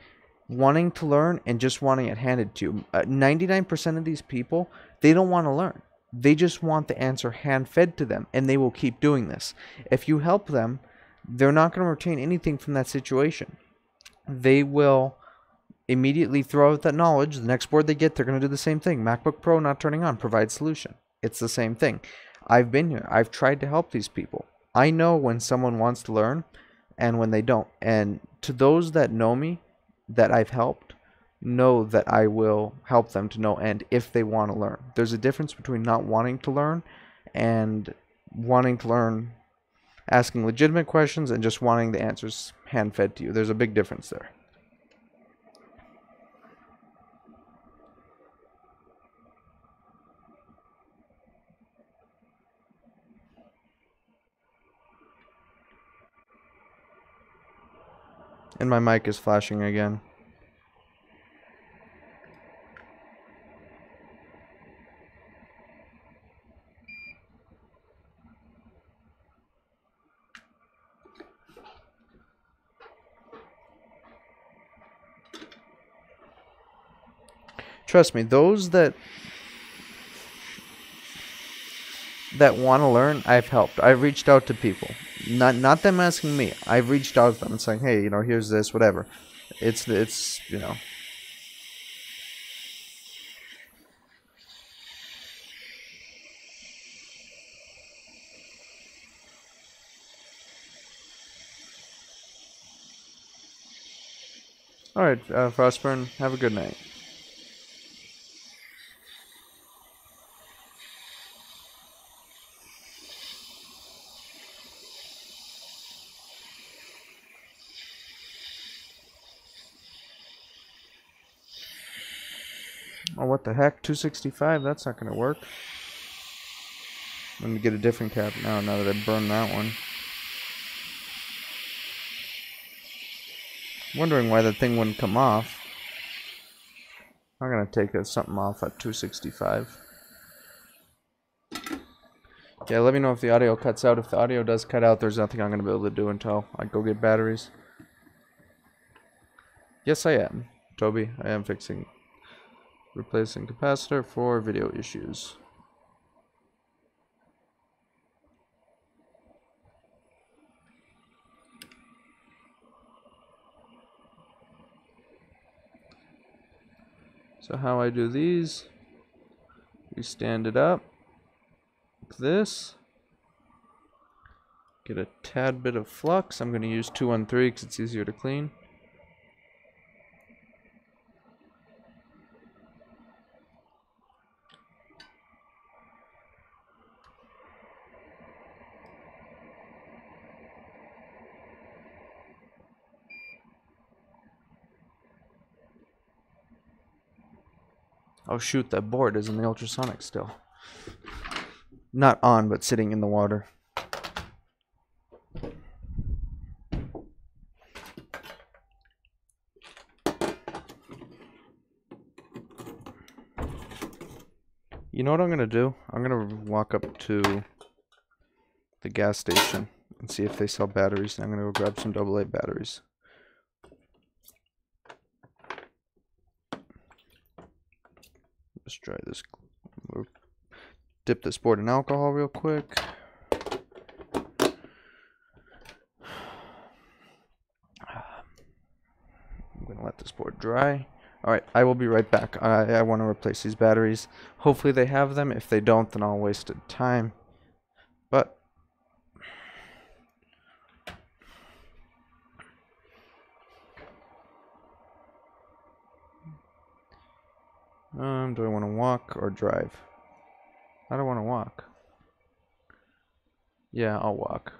A: wanting to learn and just wanting it handed to you. 99% of these people, they don't want to learn. They just want the answer hand-fed to them, and they will keep doing this. If you help them, they're not going to retain anything from that situation. They will immediately throw out that knowledge. The next board they get, they're going to do the same thing. MacBook Pro not turning on, provide solution. It's the same thing. I've been here. I've tried to help these people. I know when someone wants to learn and when they don't. And to those that know me, that I've helped, know that I will help them to no end if they want to learn. There's a difference between not wanting to learn and wanting to learn, asking legitimate questions, and just wanting the answers hand-fed to you. There's a big difference there. And my mic is flashing again. Trust me, those that want to learn, I've helped. I've reached out to people. Not them asking me. I've reached out to them and saying, hey, here's this, whatever. It's Alright, Frostburn, have a good night. Oh, what the heck? 265? That's not going to work. Let me get a different cap now that I burned that one. Wondering why that thing wouldn't come off. I'm going to take something off at 265. Yeah, let me know if the audio cuts out. If the audio does cut out, there's nothing I'm going to be able to do until I go get batteries. Yes, I am. Toby, I am replacing capacitor for video issues. So how I do these, we stand it up like this. Get a tad bit of flux. I'm going to use 213 because it's easier to clean. Oh shoot, that board is in the ultrasonic still. Not on, but sitting in the water. You know what I'm gonna do? I'm gonna walk up to the gas station and see if they sell batteries. And I'm gonna go grab some AA batteries. Let's try this. We'll dip this board in alcohol real quick. I'm gonna let this board dry. Alright, I will be right back. I want to replace these batteries. Hopefully they have them. If they don't, then I'll waste time. But do I want to walk or drive? I don't want to walk. Yeah, I'll walk.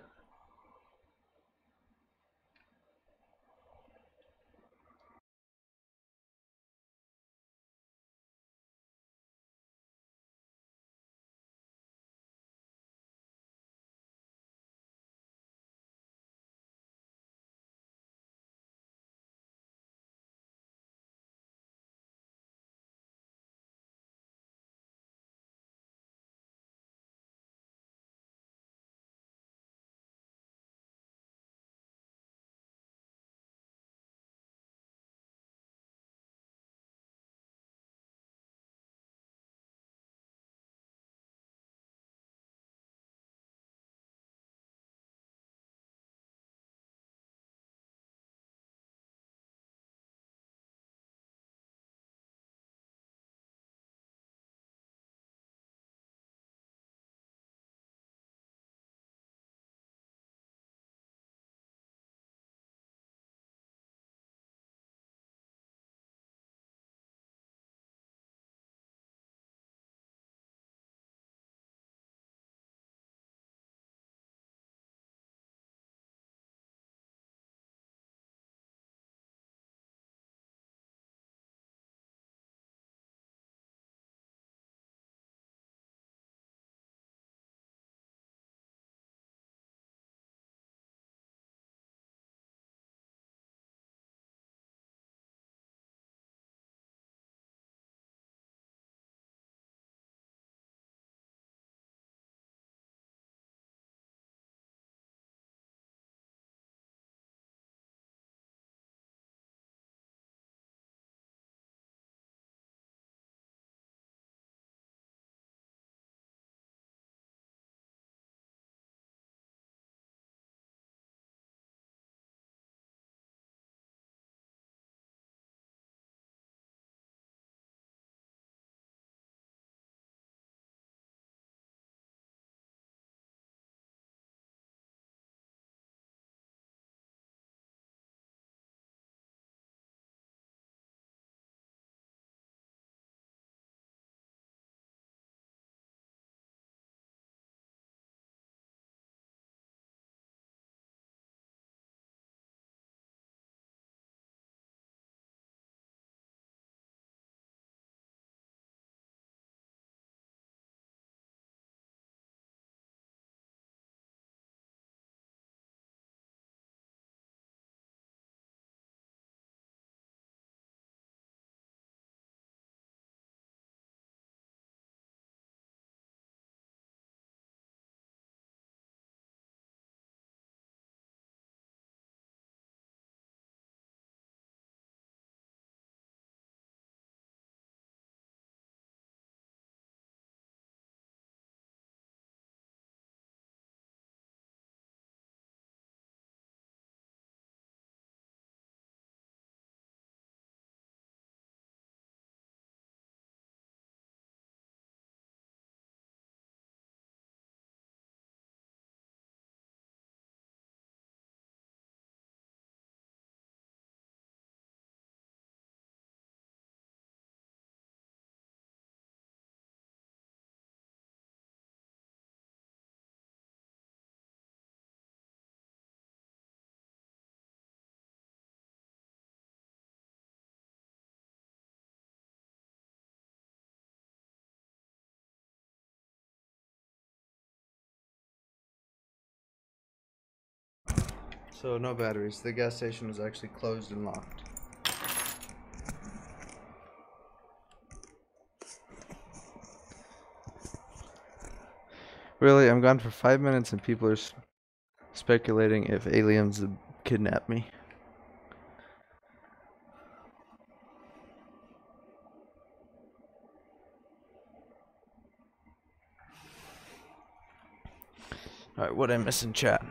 A: So no batteries. The gas station was actually closed and locked. Really, I'm gone for 5 minutes and people are speculating if aliens have kidnapped me. Alright, what I miss in chat?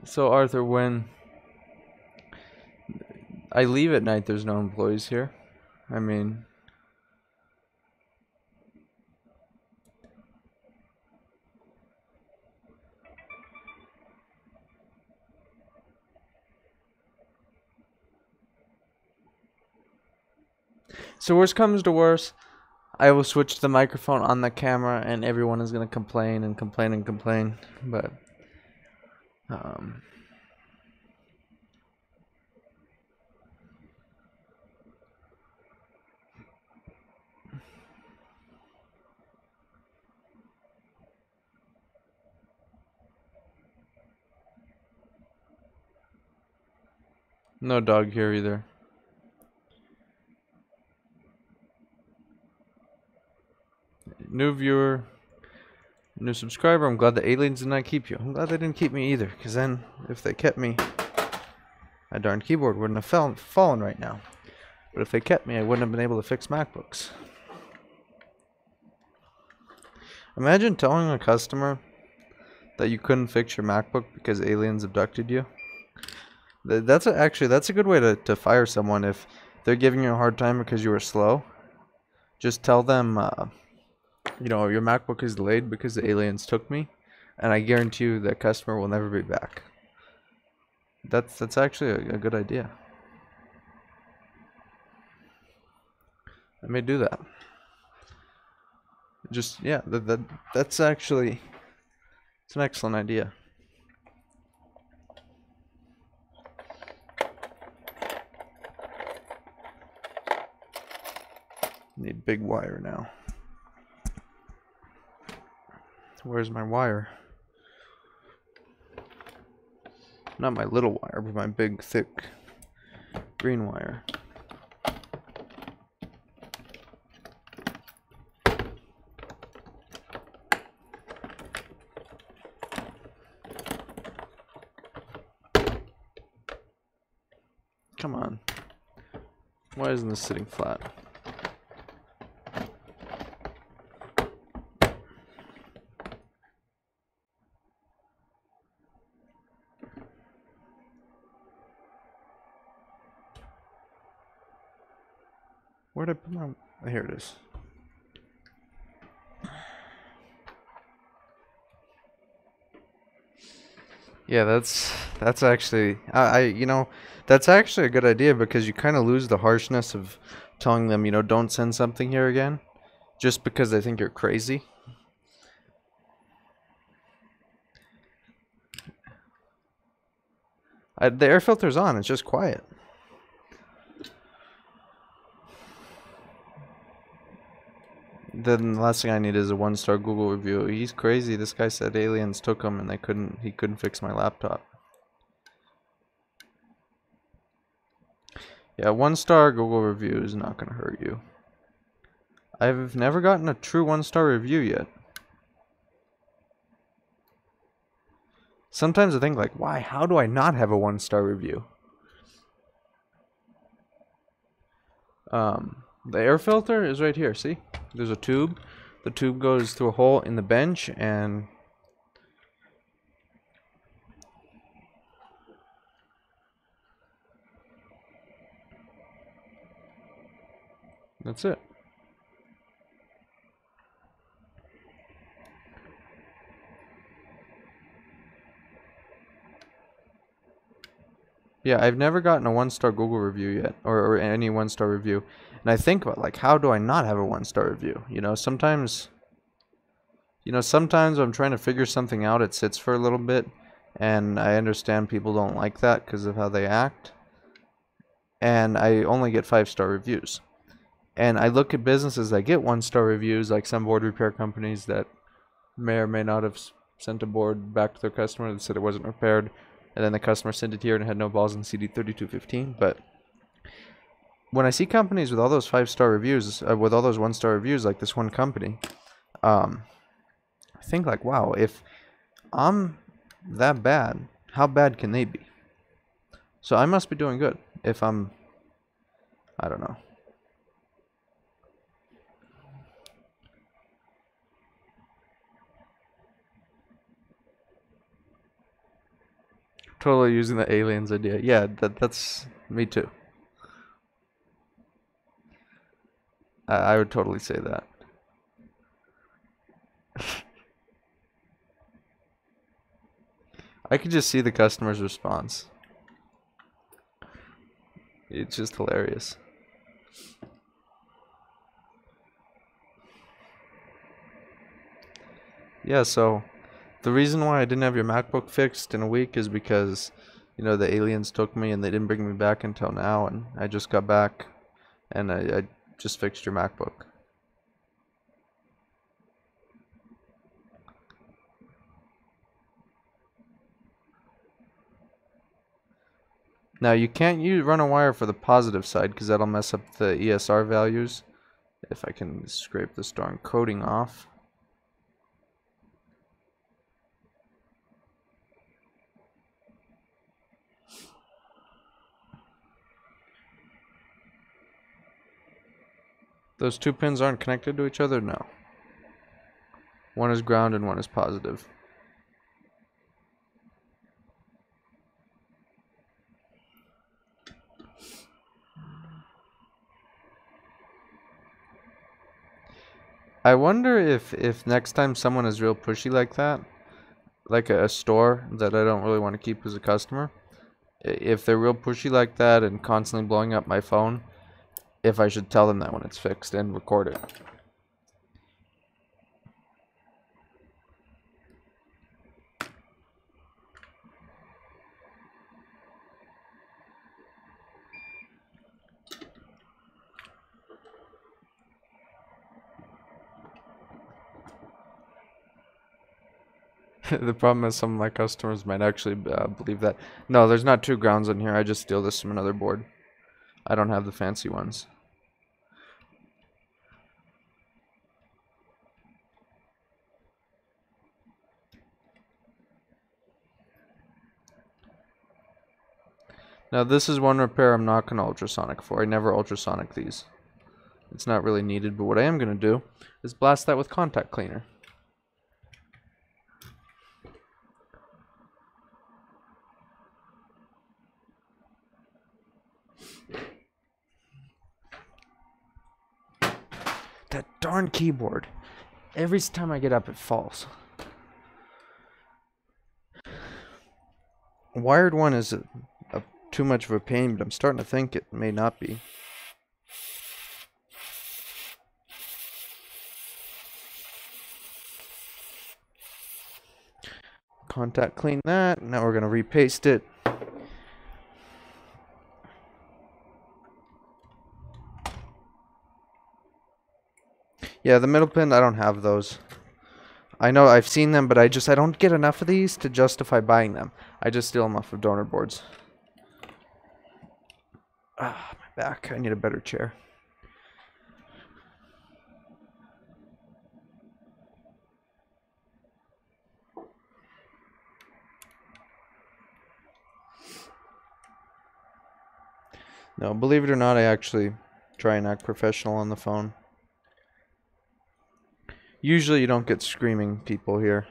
A: So Arthur, when I leave at night, there's no employees here. I mean, so worst comes to worst, I will switch the microphone on the camera and everyone is gonna complain and complain and complain. But no dog here either. New viewer, new subscriber. I'm glad the aliens did not keep you. I'm glad they didn't keep me either, because then if they kept me, my darn keyboard wouldn't have fallen right now. But if they kept me, I wouldn't have been able to fix MacBooks. Imagine telling a customer that you couldn't fix your MacBook because aliens abducted you. That's a good way to fire someone. If they're giving you a hard time because you were slow, just tell them, you know, your MacBook is delayed because the aliens took me, and I guarantee you that customer will never be back. That's actually a good idea. I may do that. Just, yeah, that's actually, it's an excellent idea. Need big wire now. Where's my wire? Not my little wire, but my big, thick green wire. Come on. Why isn't this sitting flat? Where'd I put my... Oh, here it is. Yeah, that's actually you know, that's actually a good idea because you kind of lose the harshness of telling them, you know, don't send something here again just because they think you're crazy. The air filter's on, it's just quiet. Then the last thing I need is a 1-star Google review. He's crazy. This guy said aliens took him and he couldn't fix my laptop. Yeah, 1-star Google review is not gonna hurt you. I've never gotten a true 1-star review yet. Sometimes I think like, why? How do I not have a 1-star review? The air filter is right here, see? There's a tube. The tube goes through a hole in the bench and that's it. Yeah, I've never gotten a 1-star Google review yet, or any 1-star review. And I think about, like, how do I not have a 1-star review? You know, sometimes I'm trying to figure something out, it sits for a little bit, and I understand people don't like that because of how they act. And I only get 5-star reviews. And I look at businesses that get 1-star reviews, like some board repair companies that may or may not have sent a board back to their customer that said it wasn't repaired, and then the customer sent it here and it had no balls in CD3215. But when I see companies with all those 5-star reviews, with all those 1-star reviews, like this one company, I think like, wow, if I'm that bad, how bad can they be? So I must be doing good if I'm, I don't know. Totally using the aliens idea. Yeah, that's me too. I would totally say that. I could just see the customer's response. It's just hilarious. Yeah, so the reason why I didn't have your MacBook fixed in a week is because, you know, the aliens took me and they didn't bring me back until now, and I just got back and I just fixed your MacBook. Now you can't run a wire for the positive side because that'll mess up the ESR values. If I can scrape this darn coating off. Those two pins aren't connected to each other? No. One is ground and one is positive. I wonder if next time someone is real pushy like that, like a store that I don't really want to keep as a customer, if they're real pushy like that and constantly blowing up my phone, if I should tell them that when it's fixed and record it. The problem is some of my customers might actually believe that. No, there's not two grounds in here. I just steal this from another board. I don't have the fancy ones. Now this is one repair I'm not going to ultrasonic for. I never ultrasonic these. It's not really needed, but what I am going to do is blast that with contact cleaner. That darn keyboard. Every time I get up, it falls. Wired one is too much of a pain, but I'm starting to think it may not be. Contact clean that. Now we're going to repaste it. Yeah, the middle pin, I don't have those. I know I've seen them, but I don't get enough of these to justify buying them. I just steal them off of donor boards. Ah, my back. I need a better chair. No, believe it or not, I actually try and act professional on the phone. Usually you don't get screaming people here.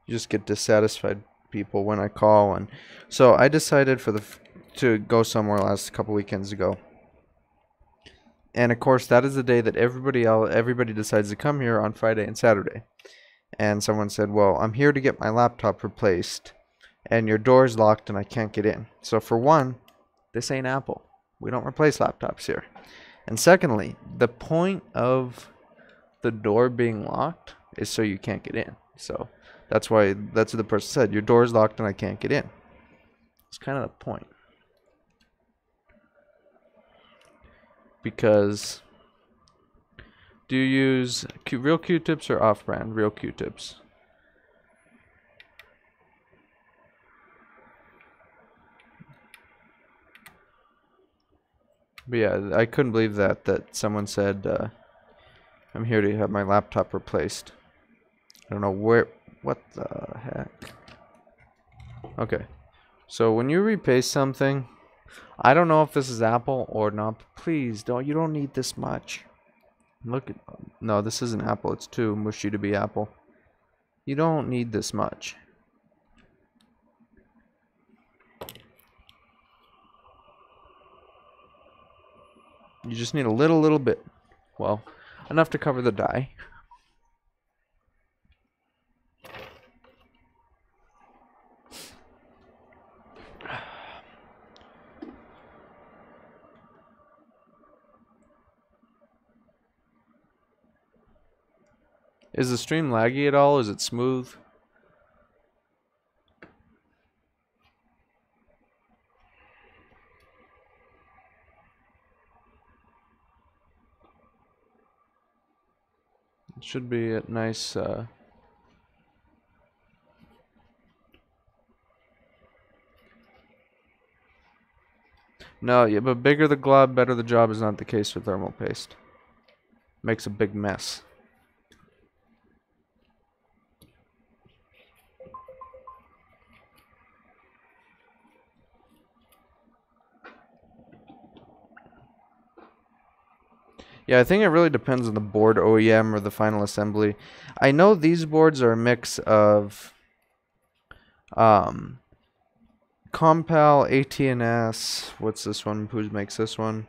A: You just get dissatisfied people when I call. And so I decided to go somewhere last couple weekends ago. And of course that is the day that everybody decides to come here on Friday and Saturday. And someone said, well, I'm here to get my laptop replaced and your door's locked and I can't get in. So for one, this ain't Apple. We don't replace laptops here. And secondly, the point of the door being locked is so you can't get in. So that's what the person said. Your door's locked and I can't get in. It's kind of the point. Because do you use real Q-tips or off-brand real Q-tips? But yeah, I couldn't believe that someone said I'm here to have my laptop replaced. I don't know what the heck. Okay, so when you repaste something, I don't know if this is Apple or not. But please you don't need this much. Look at, no, this isn't Apple. It's too mushy to be Apple. You don't need this much. You just need a little bit. Well, enough to cover the die. Is the stream laggy at all? Is it smooth? It should be a nice no, yeah, but bigger the glob, better the job is not the case for thermal paste. Makes a big mess. Yeah, I think it really depends on the board OEM or the final assembly. I know these boards are a mix of Compal, AT&S. What's this one? Who makes this one?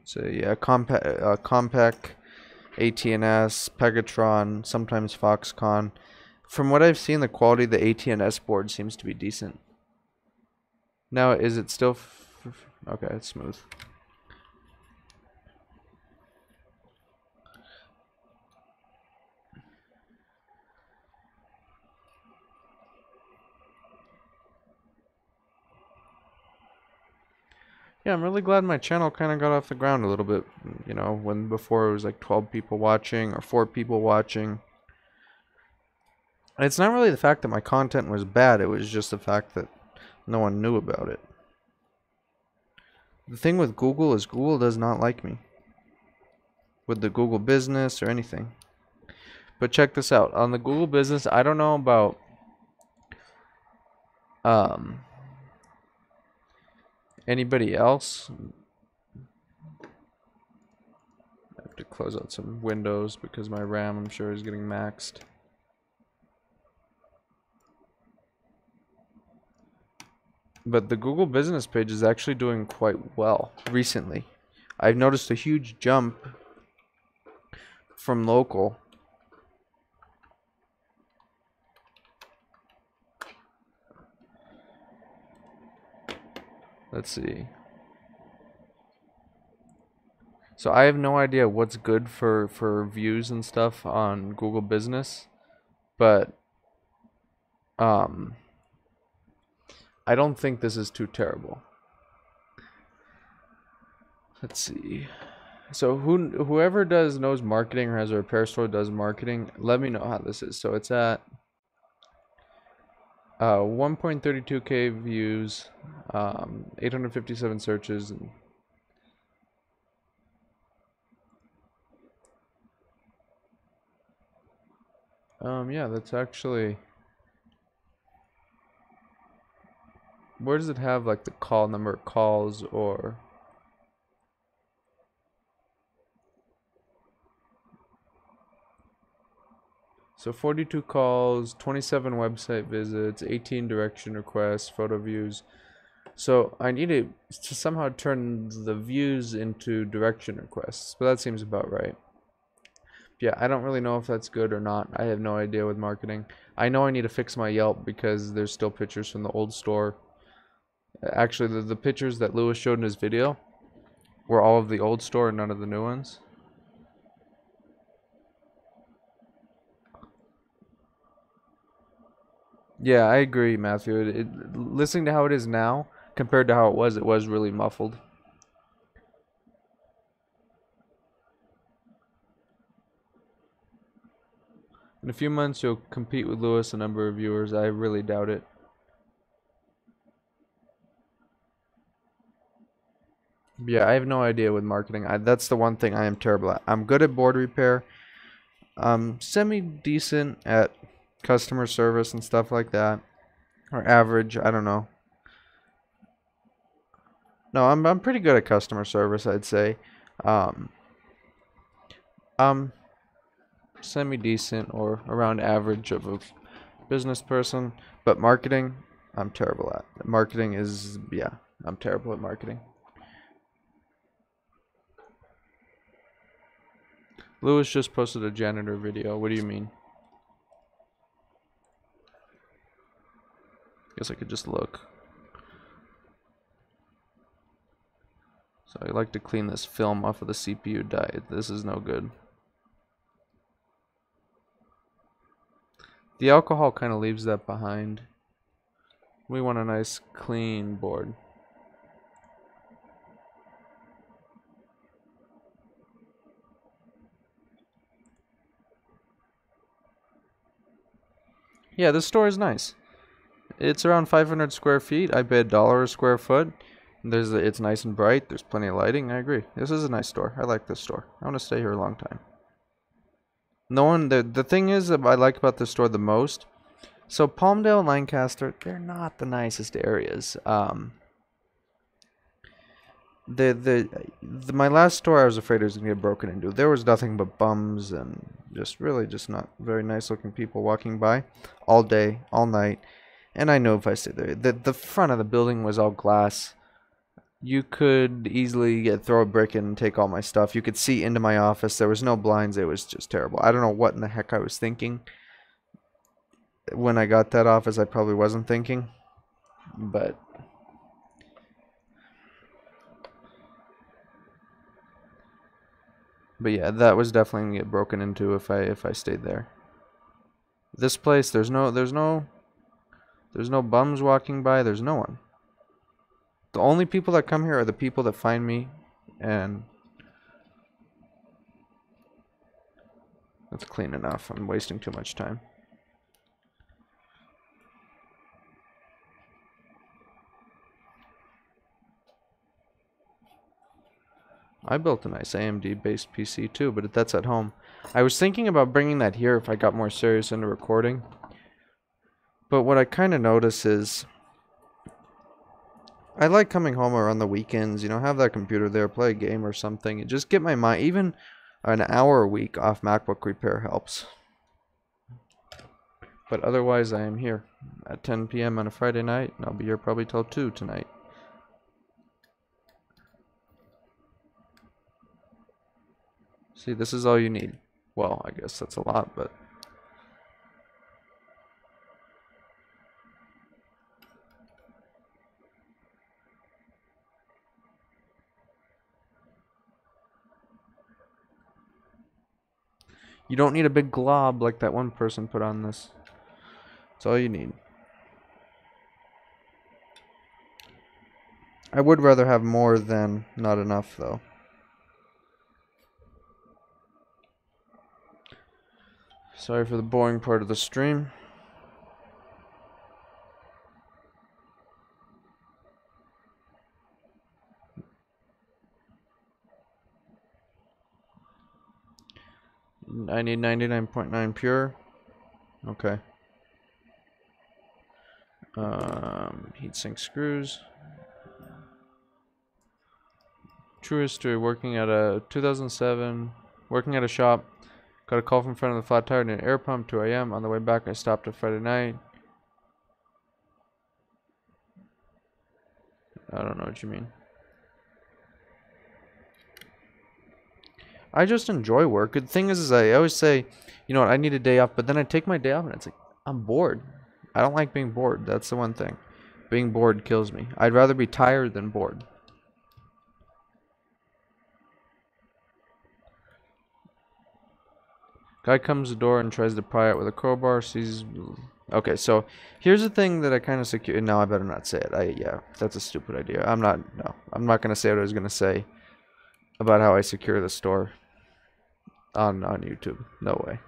A: So yeah, Compaq, AT&S, Pegatron, sometimes Foxconn. From what I've seen, the quality of the AT&S board seems to be decent. Now, is it still? Okay, it's smooth. Yeah, I'm really glad my channel kind of got off the ground a little bit. You know, when before it was like 12 people watching or 4 people watching. And it's not really the fact that my content was bad, it was just the fact that no one knew about it. The thing with Google is Google does not like me. With the Google business or anything. But check this out. On the Google business, I don't know about anybody else. I have to close out some windows because my RAM, I'm sure, is getting maxed. But the Google business page is actually doing quite well recently. I've noticed a huge jump from local. Let's see. So I have no idea what's good for views and stuff on Google Business, but I don't think this is too terrible. Let's see. So whoever knows marketing or has a repair store does marketing, let me know how this is. So it's at 1.32k views, 857 searches, and yeah, that's actually. Where does it have like the call number of calls or? So 42 calls, 27 website visits, 18 direction requests, photo views. So I need to somehow turn the views into direction requests, but that seems about right. Yeah, I don't really know if that's good or not. I have no idea with marketing. I know I need to fix my Yelp because there's still pictures from the old store. Actually, the pictures that Lewis showed in his video were all of the old store and none of the new ones. Yeah, I agree, Matthew. Listening to how it is now compared to how it was really muffled. In a few months, you'll compete with Lewis a number of viewers. I really doubt it. Yeah, I have no idea with marketing. That's the one thing I am terrible at. I'm good at board repair. I'm semi-decent at customer service and stuff like that. Or average, I don't know. No, I'm pretty good at customer service, I'd say. Um, I'm semi-decent or around average of a business person, but marketing, I'm terrible at. Marketing is, yeah, I'm terrible at marketing. Lewis just posted a janitor video. What do you mean? Guess I could just look. So I like to clean this film off of the CPU die. This is no good. The alcohol kind of leaves that behind. We want a nice clean board. Yeah, this store is nice. It's around 500 square feet. I paid $1 a square foot. It's nice and bright. There's plenty of lighting. I agree. This is a nice store. I like this store. I want to stay here a long time. No one. The thing is that I like about this store the most. So Palmdale and Lancaster, they're not the nicest areas. My last store I was afraid it was gonna get broken into. There was nothing but bums and just not very nice looking people walking by all day, all night. And I know if I stayed there, the front of the building was all glass. You could easily throw a brick in and take all my stuff. You could see into my office. There was no blinds. It was just terrible. I don't know what in the heck I was thinking. When I got that office, I probably wasn't thinking. But yeah, that was definitely gonna get broken into if I stayed there. This place, there's no bums walking by. There's no one. The only people that come here are the people that find me, and that's clean enough. I'm wasting too much time. I built a nice AMD based PC too, but that's at home. I was thinking about bringing that here if I got more serious into recording. But what I kind of notice is I like coming home around the weekends, have that computer there, play a game or something, and just get my mind. Even an hour a week off MacBook repair helps. But otherwise, I am here at 10 p.m. on a Friday night, and I'll be here probably till 2 tonight. See, this is all you need. Well, I guess that's a lot, but... You don't need a big glob like that one person put on this. That's all you need. I would rather have more than not enough, though. Sorry for the boring part of the stream. I need 99.9 pure. Okay. Heatsink screws. True history, working at a 2007, working at a shop. Got a call from front of the flat tire near an air pump, 2 a.m. On the way back, I stopped at Friday night. I don't know what you mean. I just enjoy work. The thing is I always say, you know what, I need a day off, but then I take my day off and it's like, I'm bored. I don't like being bored. That's the one thing. Being bored kills me. I'd rather be tired than bored. Guy comes to the door and tries to pry it with a crowbar. Sees. Okay, so here's the thing that I kind of secure. No, I better not say it. Yeah, that's a stupid idea. I'm not gonna say what I was gonna say about how I secure the store on YouTube. No way.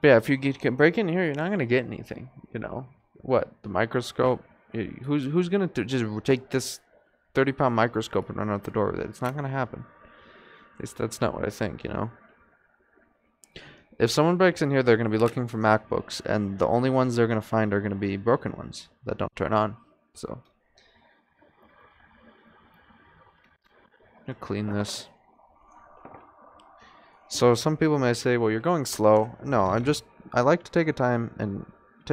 A: But yeah, if you can break in here, you're not gonna get anything. You know what? The microscope. Who's gonna just take this 30-pound microscope and run out the door with it? It's not gonna happen. At least that's not what I think. You know. If someone breaks in here, they're gonna be looking for MacBooks, and the only ones they're gonna find are gonna be broken ones that don't turn on. So. I'm gonna clean this. So some people may say, well, you're going slow. No, I like to take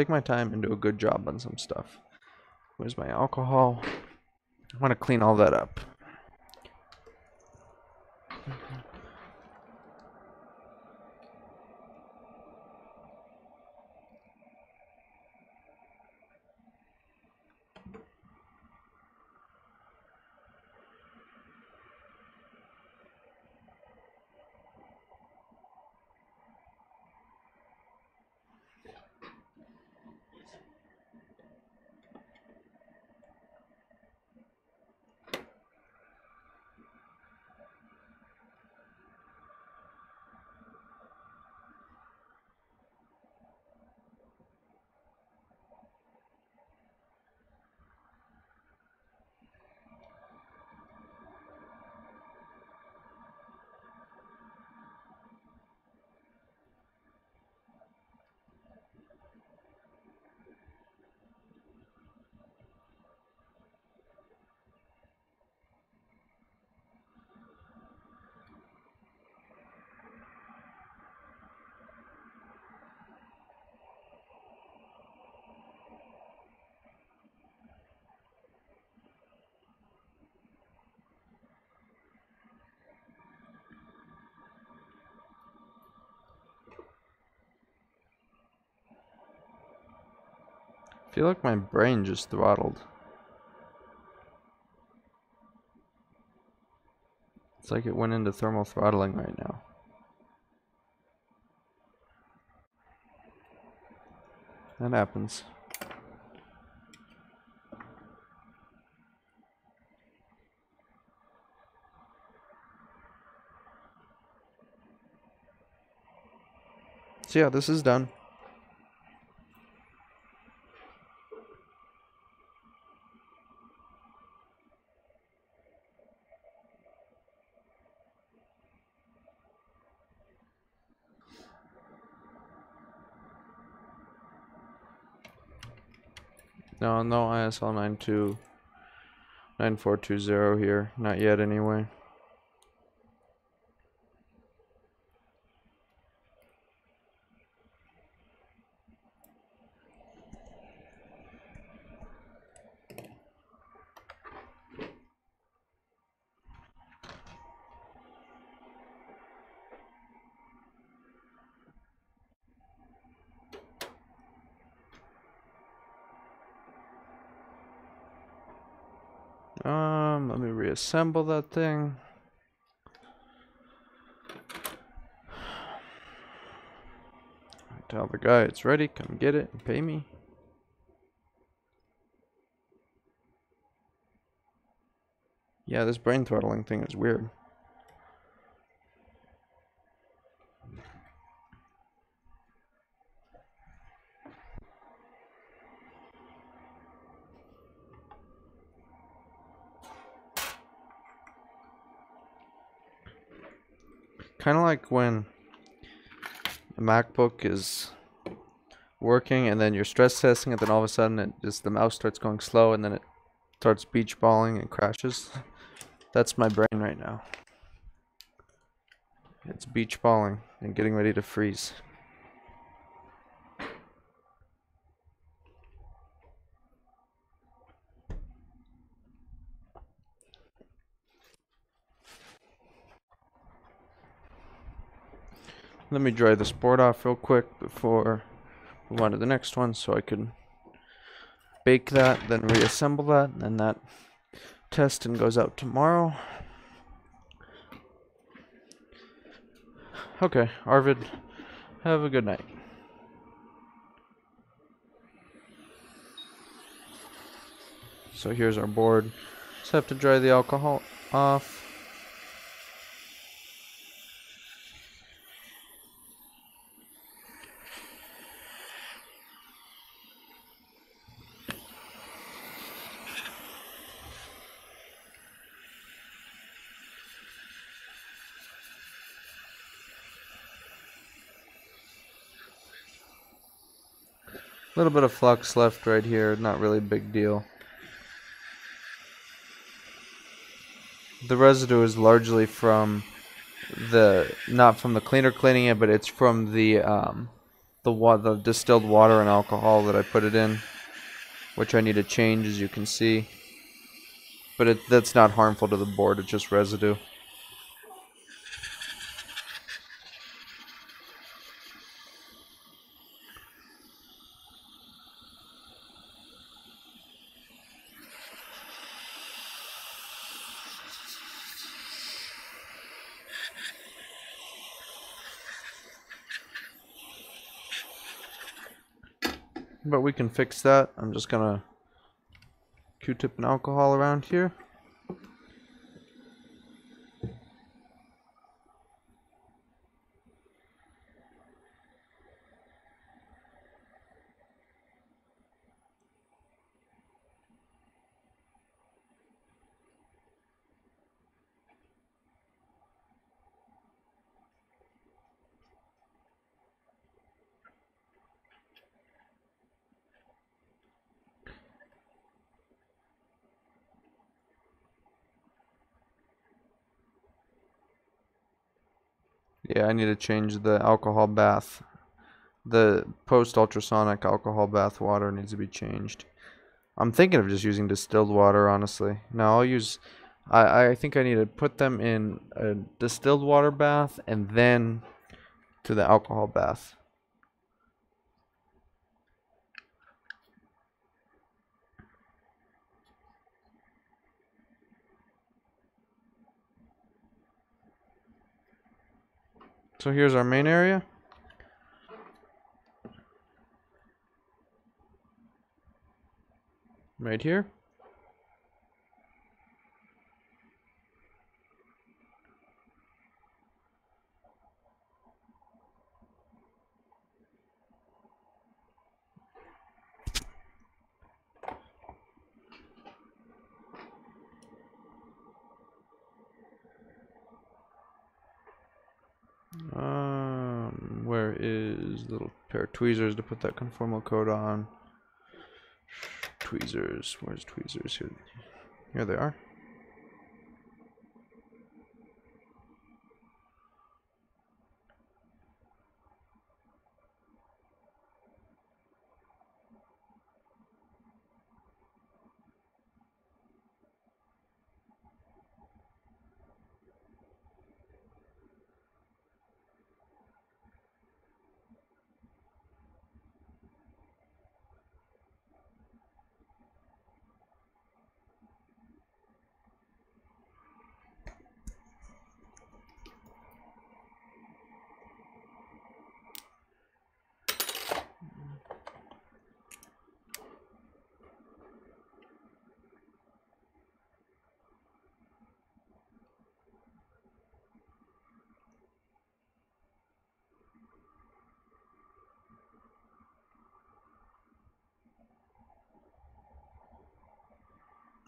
A: my time and do a good job on some stuff. Where's my alcohol? I want to clean all that up. I feel like my brain just throttled. It's like it went into thermal throttling right now. That happens. So yeah, this is done. No ISL 929420 here. Not yet anyway. Let me reassemble that thing. Tell the guy it's ready, come get it and pay me. Yeah, this brain throttling thing is weird. Kind of like when a MacBook is working and then you're stress testing it, then all of a sudden the mouse starts going slow and then it starts beach balling and crashes. That's my brain right now. It's beach balling and getting ready to freeze. Let me dry this board off real quick before we move on to the next one so I can bake that, then reassemble that, and then that test and goes out tomorrow. Okay, Arvid, have a good night. So here's our board. Just have to dry the alcohol off. little bit of flux left right here, not really a big deal. The residue is largely from not from the cleaner cleaning it, but it's from the distilled water and alcohol that I put it in, which I need to change, as you can see. But that's not harmful to the board, it's just residue. But we can fix that. I'm just gonna Q-tip and alcohol around here. Yeah, I need to change the alcohol bath. The post-ultrasonic alcohol bath water needs to be changed. I'm thinking of just using distilled water, honestly. No, I'll use... I think I need to put them in a distilled water bath and then to the alcohol bath. So here's our main area. Right here. Where is the little pair of tweezers to put that conformal coat on? Tweezers, where's tweezers? Here they are.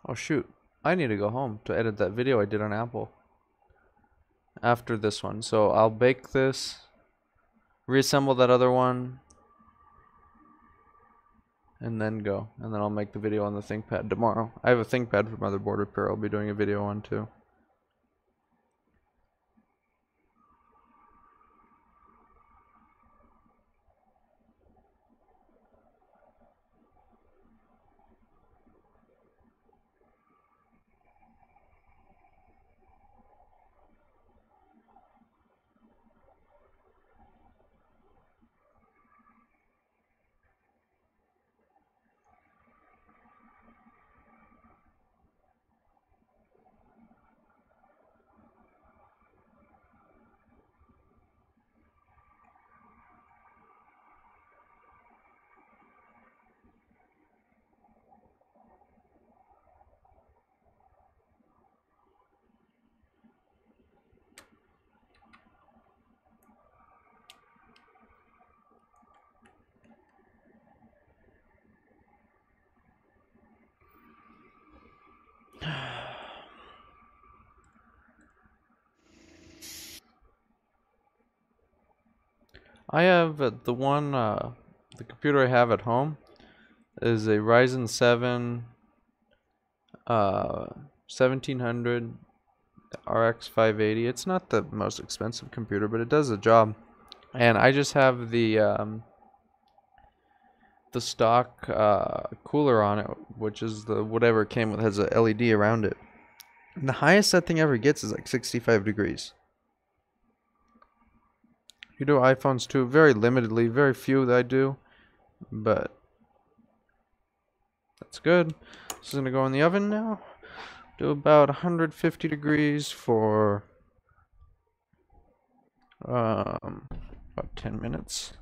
A: Oh shoot, I need to go home to edit that video I did on Apple after this one. So I'll bake this, reassemble that other one, and then go. And then I'll make the video on the ThinkPad tomorrow. I have a ThinkPad for motherboard repair I'll be doing a video on too. I have the one The computer I have at home is a Ryzen 7 1700 RX 580. It's not the most expensive computer, but it does the job. And I just have the stock cooler on it, which is the whatever it came with, has a LED around it. And the highest that thing ever gets is like 65 degrees. You do iPhones too, very limitedly, very few that I do, but that's good. This is gonna go in the oven now. Do about 150 degrees for about 10 minutes.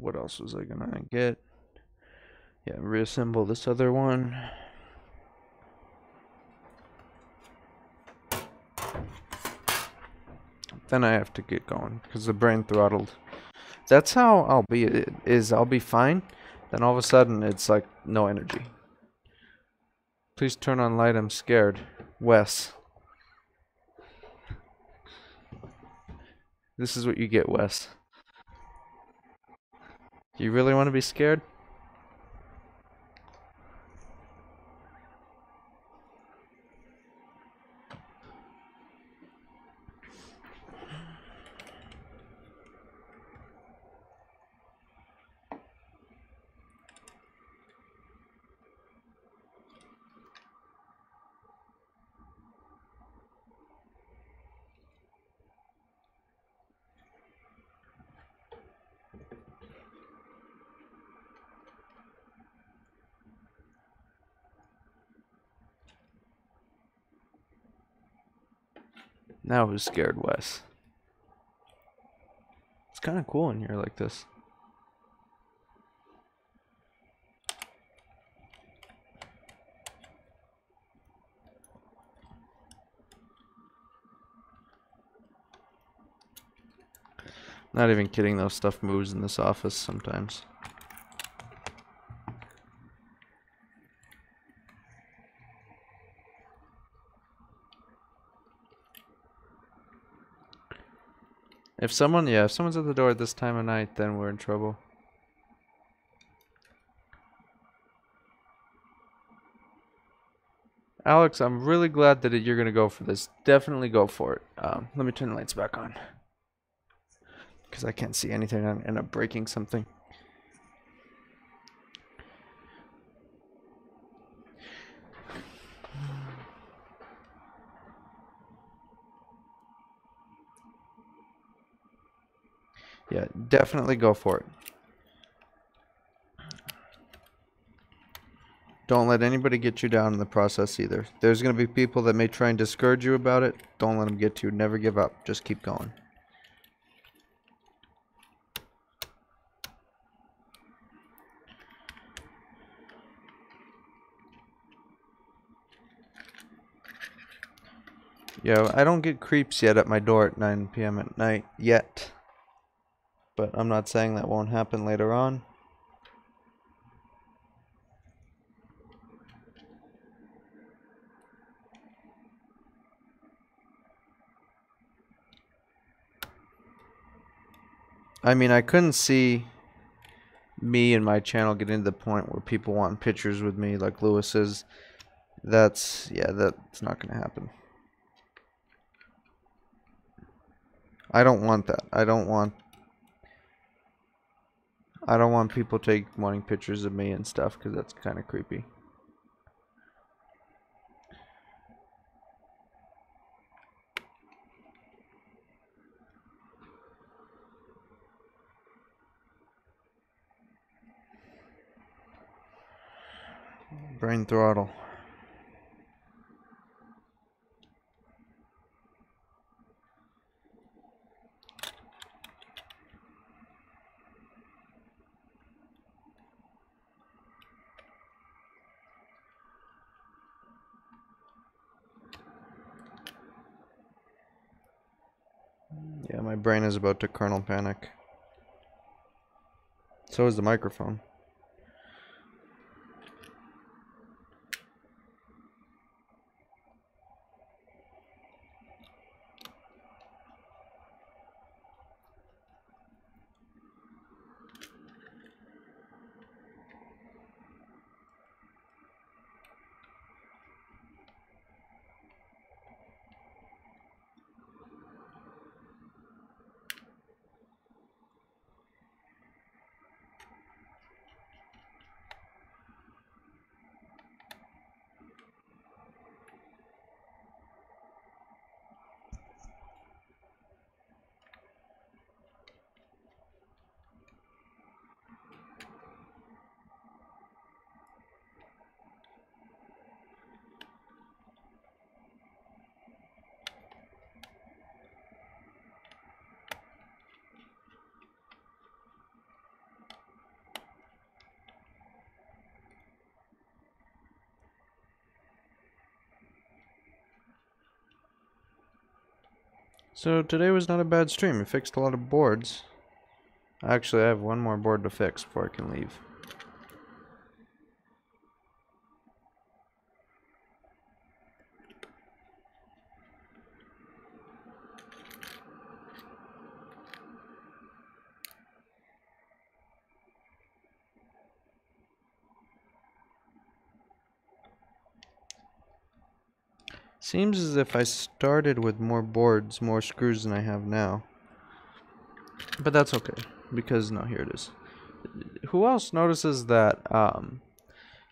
A: What else was I gonna get? Yeah, reassemble this other one. Then I have to get going because the brain throttled. That's how I'll be. I'll be fine. Then all of a sudden it's like no energy. Please turn on light. I'm scared. Wes. This is what you get, Wes. You really want to be scared? Now who's scared, Wes? It's kind of cool in here like this. Not even kidding, though, stuff moves in this office sometimes. If someone's at the door at this time of night, then we're in trouble. Alex, I'm really glad that you're gonna go for this. Definitely go for it. Let me turn the lights back on, because I can't see anything. I end up breaking something. Yeah, definitely go for it. Don't let anybody get you down in the process either. There's going to be people that may try and discourage you about it. Don't let them get you. Never give up. Just keep going. Yeah, I don't get creeps yet at my door at 9 p.m. at night yet. But I'm not saying that won't happen later on. I mean, I couldn't see me and my channel getting to the point where people want pictures with me like Lewis's. That's not gonna happen. I don't want that. I don't want people wanting pictures of me and stuff, because that's kind of creepy. Brain throttle. Yeah, my brain is about to kernel panic. So is the microphone. So today was not a bad stream. It fixed a lot of boards. Actually, I have one more board to fix before I can leave. Seems as if I started with more boards, more screws than I have now. But that's okay, because no, here it is. Who else notices that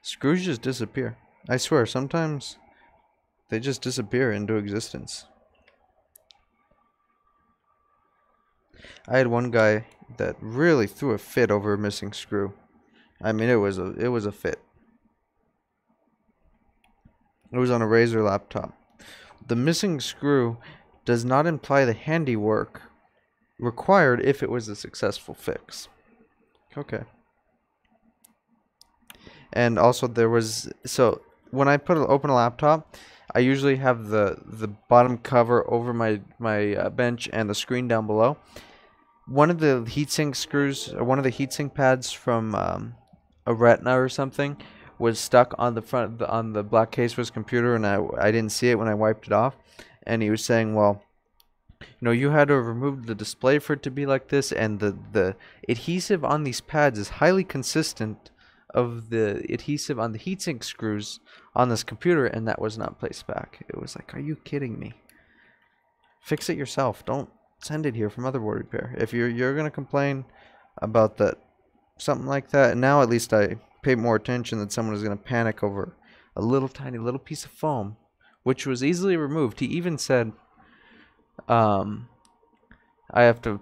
A: screws just disappear? I swear, sometimes they just disappear into existence. I had one guy that really threw a fit over a missing screw. I mean, it was a fit. It was on a Razer laptop. The missing screw does not imply the handiwork required if it was a successful fix. Okay. And also there was, so when I open a laptop, I usually have the bottom cover over my bench and the screen down below. One of the heatsink screws, or one of the heatsink pads from a Retina or something, was stuck on the front on the black case of his computer, and I didn't see it when I wiped it off. And he was saying, well, you had to remove the display for it to be like this, and the adhesive on these pads is highly consistent of the adhesive on the heatsink screws on this computer, and that was not placed back. It was like, are you kidding me? Fix it yourself. Don't send it here for motherboard repair. If you're gonna complain about that, something like that, and now at least I pay more attention that someone is gonna panic over a little tiny little piece of foam, which was easily removed. He even said, I have to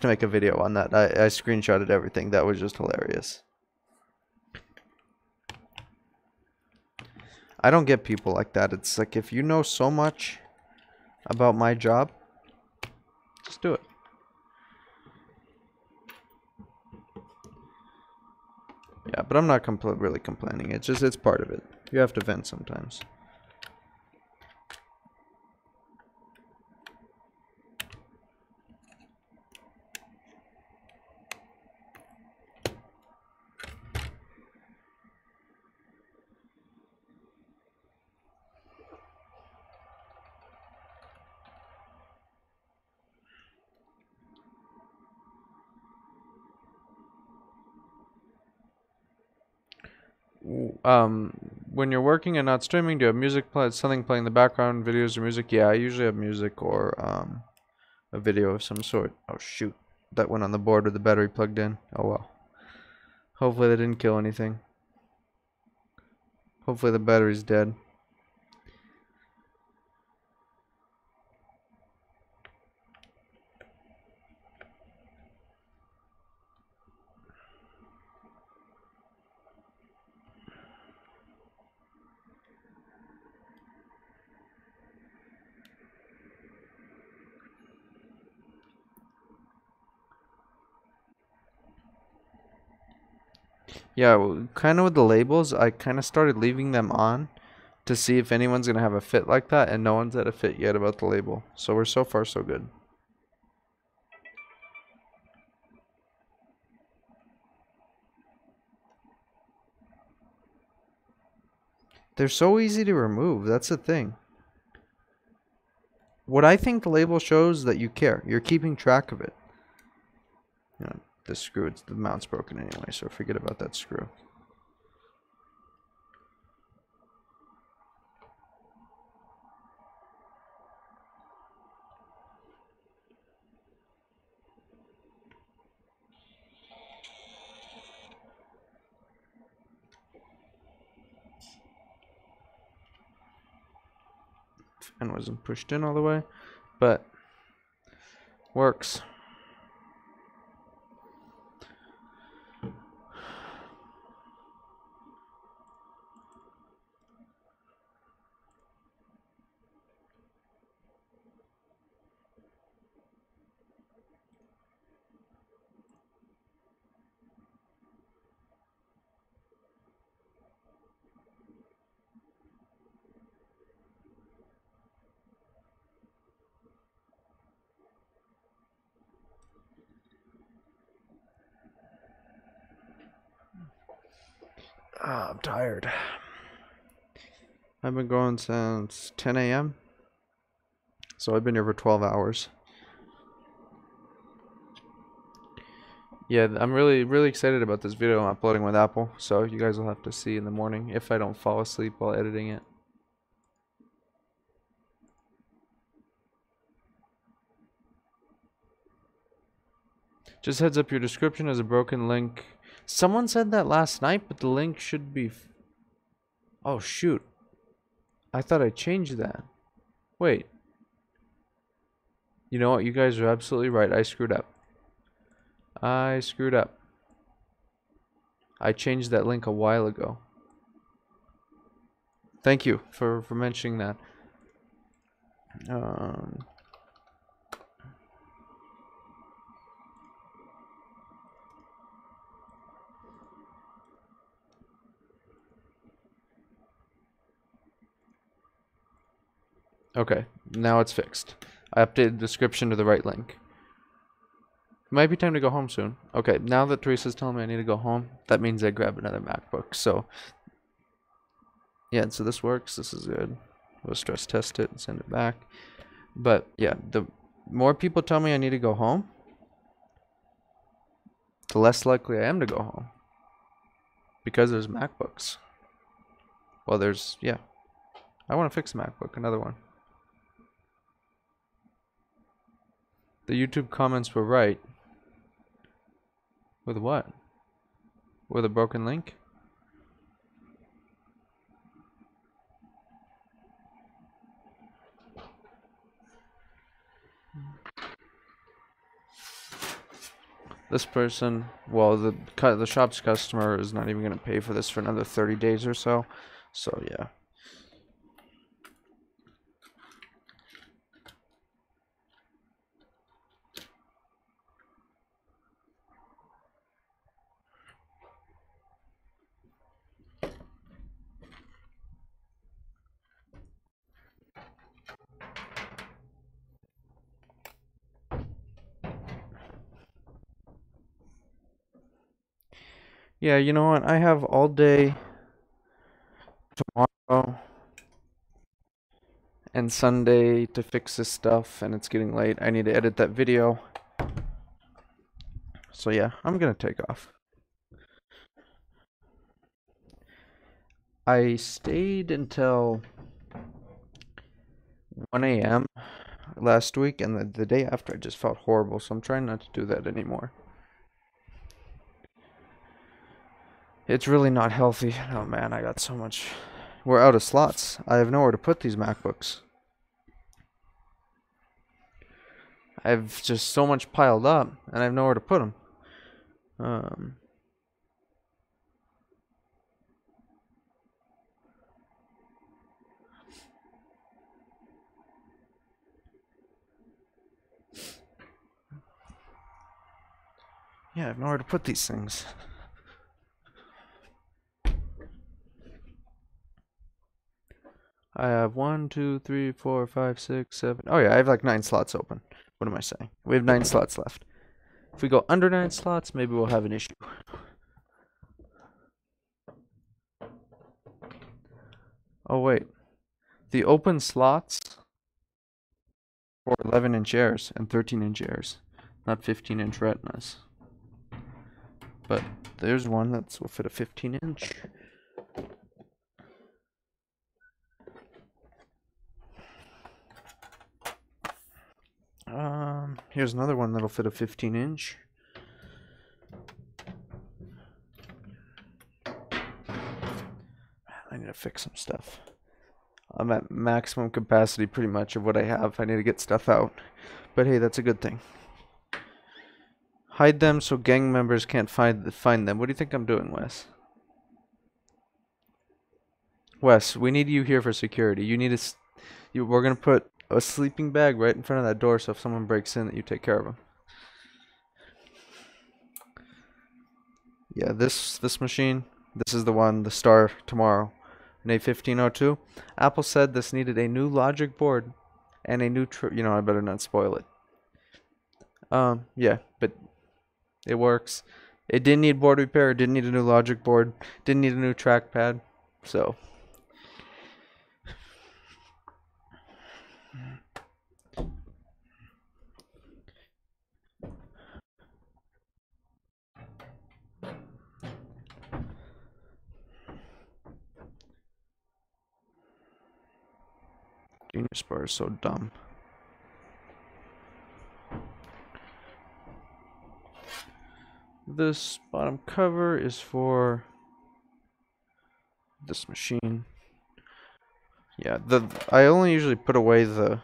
A: make a video on that. I screenshotted everything. That was just hilarious. I don't get people like that. It's like, if you know so much about my job, just do it. Yeah, but I'm not really complaining. It's just, it's part of it. You have to vent sometimes. When you're working and not streaming, do you have music play, something playing in the background, videos or music? Yeah, I usually have music or a video of some sort. Oh shoot, that went on the board with the battery plugged in. Oh well. Hopefully they didn't kill anything. Hopefully the battery's dead. Yeah, kind of with the labels, I kind of started leaving them on to see if anyone's going to have a fit like that, and no one's had a fit yet about the label. So we're so far so good. They're so easy to remove. That's the thing. What I think the label shows that you care. You're keeping track of it. You know, this screw, the mount's broken anyway, so forget about that screw. And wasn't pushed in all the way, but works. I'm tired. I've been going since 10 a.m. So I've been here for 12 hours. Yeah, I'm really excited about this video I'm uploading with Apple. So you guys will have to see in the morning if I don't fall asleep while editing it. Just heads up, your description has a broken link. Someone said that last night, but the link should be... Oh, shoot. I thought I changed that. Wait. You know what? You guys are absolutely right. I screwed up. I screwed up. I changed that link a while ago. Thank you for mentioning that. Okay, now it's fixed. I updated the description to the right link. It might be time to go home soon. Okay, now that Teresa's telling me I need to go home, that means I grab another MacBook. So, yeah, so this works. This is good. We'll stress test it and send it back. But, yeah, the more people tell me I need to go home, the less likely I am to go home. Because there's MacBooks. Well, there's, yeah. I want to fix a MacBook, another one. The YouTube comments were right. With what? With a broken link? This person, well, the shop's customer is not even going to pay for this for another 30 days or so. So, yeah. Yeah, you know what? I have all day tomorrow and Sunday to fix this stuff, and it's getting late. I need to edit that video. So yeah, I'm gonna take off. I stayed until 1 a.m. last week, and the day after I just felt horrible, so I'm trying not to do that anymore. It's really not healthy. Oh man, I got so much. We're out of slots. I have nowhere to put these MacBooks. I have just so much piled up, and I have nowhere to put them. Yeah, I have nowhere to put these things. I have 1, 2, 3, 4, 5, 6, 7. Oh yeah, I have like 9 slots open. What am I saying? We have 9 slots left. If we go under 9 slots, maybe we'll have an issue. Oh wait, the open slots for 11-inch airs and 13-inch airs, not 15-inch retinas. But there's one that will fit a 15-inch. Here's another one that'll fit a 15-inch. I need to fix some stuff. I'm at maximum capacity pretty much of what I have. I need to get stuff out. But hey, that's a good thing. Hide them so gang members can't find them. What do you think I'm doing, Wes? Wes, we need you here for security. You need we're gonna put a sleeping bag right in front of that door so if someone breaks in that you take care of them. Yeah, this machine, this is the one, the Star tomorrow, an A1502. Apple said this needed a new logic board and a new, I better not spoil it. Yeah, but it works. It didn't need board repair, it didn't need a new logic board, didn't need a new trackpad, so. Genius bar is so dumb. This bottom cover is for this machine. Yeah, I only usually put away the.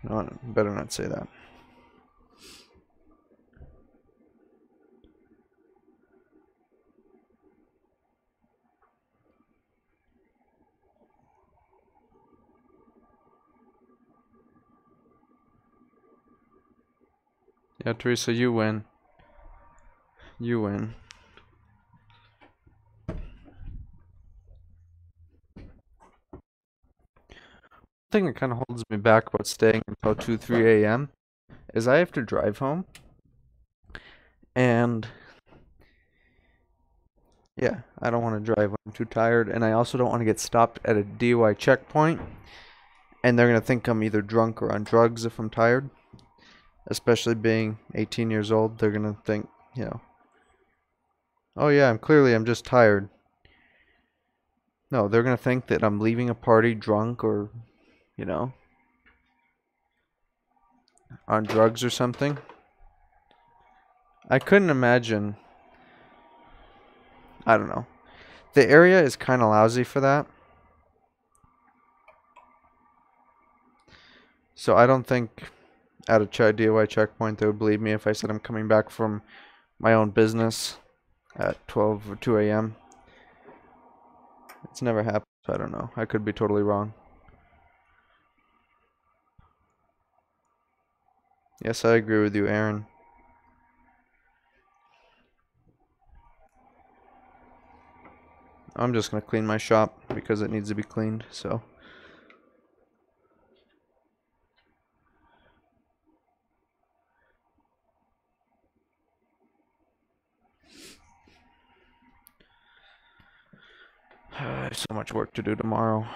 A: No, better not say that. Yeah, Teresa, you win. You win. The thing that kind of holds me back about staying until 2, 3 a.m. is I have to drive home. And yeah, I don't want to drive when I'm too tired. And I also don't want to get stopped at a DUI checkpoint. And they're going to think I'm either drunk or on drugs if I'm tired. Especially being 18 years old, they're going to think, oh yeah, I'm just tired. No, they're going to think that I'm leaving a party drunk or, on drugs or something. I couldn't imagine. I don't know. The area is kind of lousy for that. So I don't think at a DUI checkpoint they would believe me if I said I'm coming back from my own business at 12 or 2 a.m. It's never happened, so I don't know. I could be totally wrong. Yes, I agree with you, Aaron. I'm just going to clean my shop because it needs to be cleaned, so. I have so much work to do tomorrow.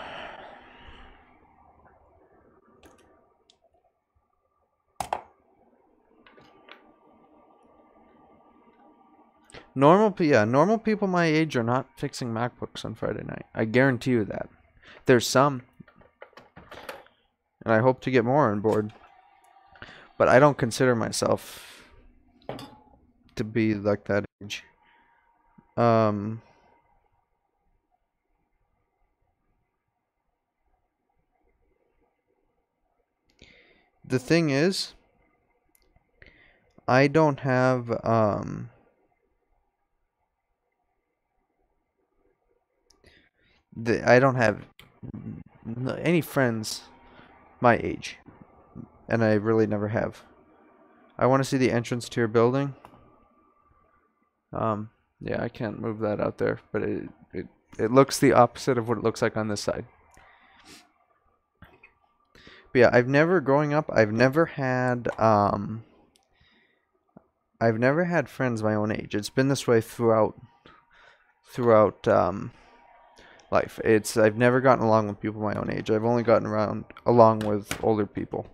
A: Normal people my age are not fixing MacBooks on Friday night. I guarantee you that. There's some. And I hope to get more on board. But I don't consider myself to be like that age. The thing is, I don't have, I don't have any friends my age, and I really never have. I want to see the entrance to your building. Yeah, I can't move that out there, but it looks the opposite of what it looks like on this side. But yeah, growing up, I've never had friends my own age. It's been this way throughout life. I've never gotten along with people my own age. I've only gotten around along with older people.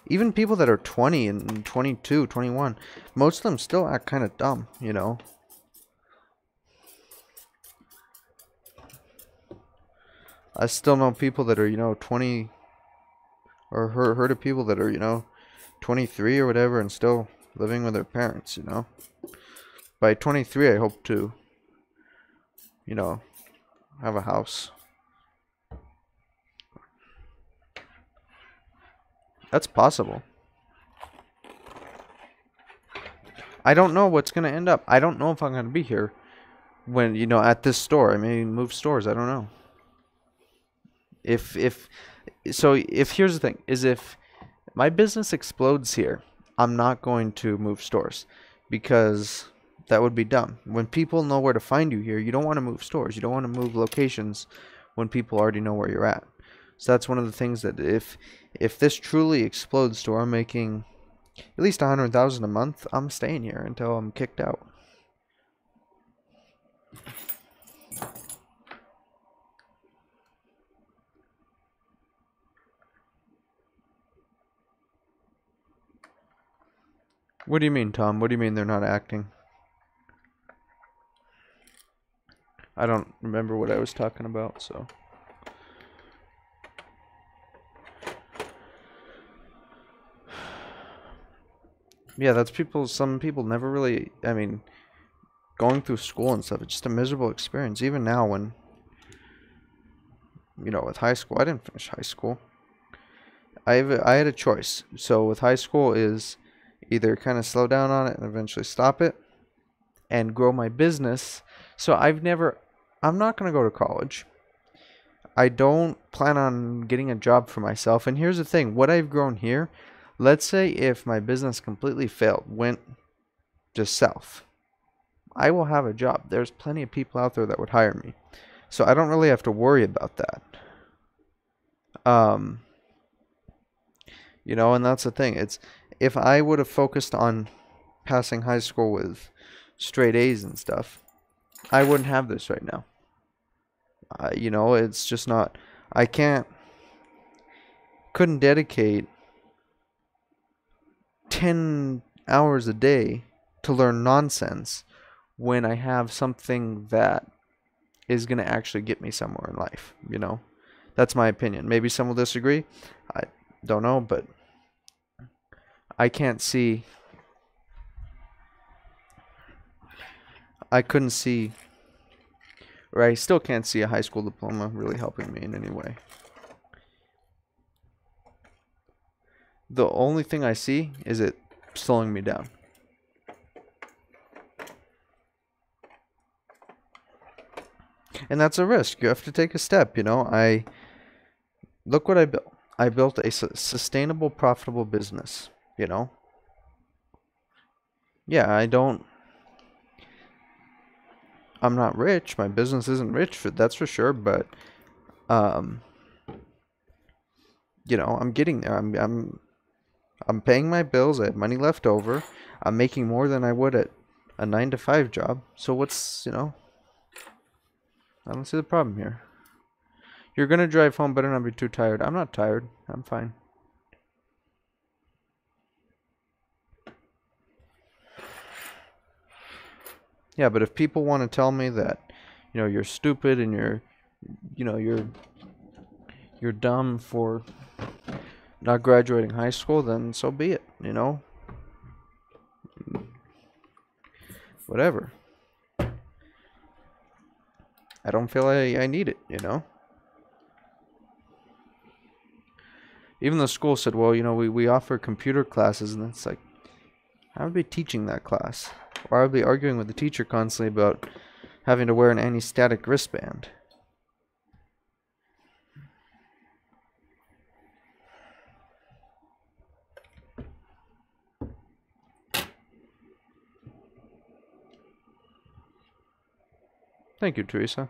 A: Even people that are 20 and 22, 21, most of them still act kind of dumb, you know. I still know people that are, 20, or heard of people that are, 23 or whatever and still living with their parents, you know. By 23, I hope to, have a house. That's possible. I don't know what's going to end up. I don't know if I'm going to be here when, at this store. I may move stores. I don't know. If here's the thing, is if my business explodes here, I'm not going to move stores because that would be dumb. When people know where to find you here, you don't want to move stores. You don't want to move locations when people already know where you're at. So that's one of the things that if this truly explodes to where I'm making at least $100,000 a month, I'm staying here until I'm kicked out. What do you mean, Tom? What do you mean they're not acting? I don't remember what I was talking about, so. Yeah, that's people, some people never really, I mean, going through school and stuff, it's just a miserable experience. Even now when, with high school, I didn't finish high school. I had a choice. So with high school is either kind of slow down on it and eventually stop it and grow my business. So I'm not going to go to college. I don't plan on getting a job for myself. And here's the thing, what I've grown here, let's say if my business completely failed, went just south, I will have a job. There's plenty of people out there that would hire me. So I don't really have to worry about that. And that's the thing. It's if I would have focused on passing high school with straight A's and stuff, I wouldn't have this right now. It's just not. I couldn't dedicate 10 hours a day to learn nonsense when I have something that is going to actually get me somewhere in life, That's my opinion. Maybe some will disagree. I don't know, but I couldn't see, or I still can't see a high school diploma really helping me in any way. The only thing I see is it slowing me down. And that's a risk. You have to take a step, Look what I built. I built a sustainable, profitable business, Yeah, I'm not rich. My business isn't rich, that's for sure, but I'm getting there. I'm paying my bills. I have money left over. I'm making more than I would at a 9-to-5 job. So what's, I don't see the problem here. You're going to drive home, better not be too tired. I'm not tired. I'm fine. Yeah, but if people want to tell me that, you're stupid and you're dumb for not graduating high school, then so be it, Whatever. I don't feel I need it, Even the school said, well, we offer computer classes, and it's like, I would be teaching that class. Or I would be arguing with the teacher constantly about having to wear an anti-static wristband. Thank you, Teresa.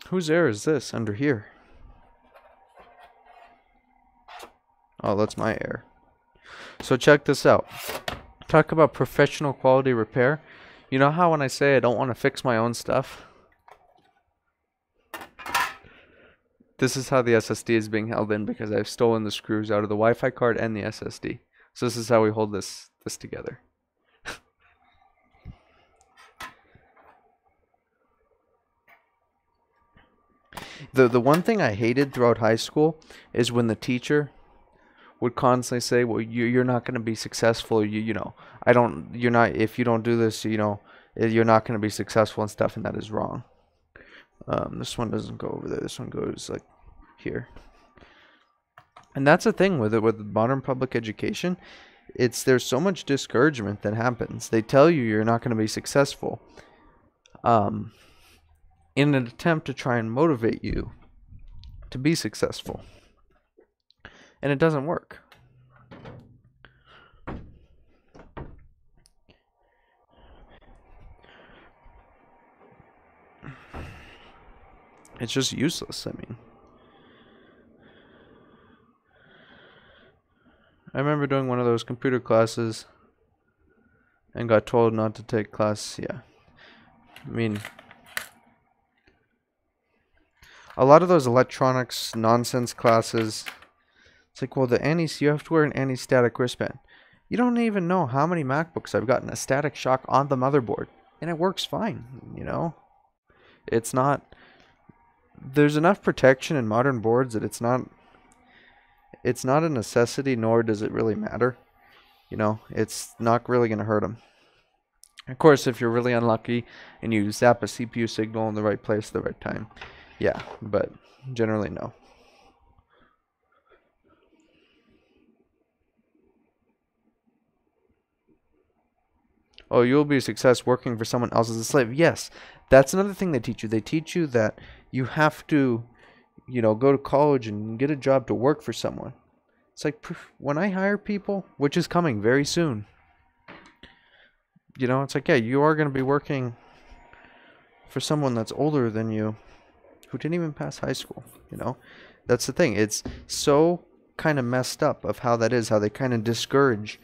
A: Whose air is this under here? Oh, that's my error. So check this out. Talk about professional quality repair. You know how when I say I don't want to fix my own stuff? This is how the SSD is being held in because I've stolen the screws out of the Wi-Fi card and the SSD. So this is how we hold this together. The one thing I hated throughout high school is when the teacher would constantly say, "Well, you're not going to be successful. You're not. If you don't do this, you're not going to be successful and stuff." And that is wrong. This one doesn't go over there. This one goes like here. And that's the thing with modern public education. There's so much discouragement that happens. They tell you you're not going to be successful, in an attempt to try and motivate you to be successful, and it doesn't work. It's just useless. I mean, I remember doing one of those computer classes and got told not to take class. Yeah. I mean, a lot of those electronics nonsense classes, it's like, well, you have to wear an anti-static wristband. You don't even know how many MacBooks I've gotten a static shock on the motherboard, and it works fine, It's not, there's enough protection in modern boards that it's not a necessity, nor does it really matter. It's not really going to hurt them. Of course, if you're really unlucky and you zap a CPU signal in the right place at the right time, yeah, but generally no. Oh, you'll be a success working for someone else as a slave. Yes, that's another thing they teach you. They teach you that you have to, go to college and get a job to work for someone. It's like when I hire people, which is coming very soon, it's like, yeah, you are going to be working for someone that's older than you who didn't even pass high school, That's the thing. It's so kind of messed up of how that is, how they kind of discourage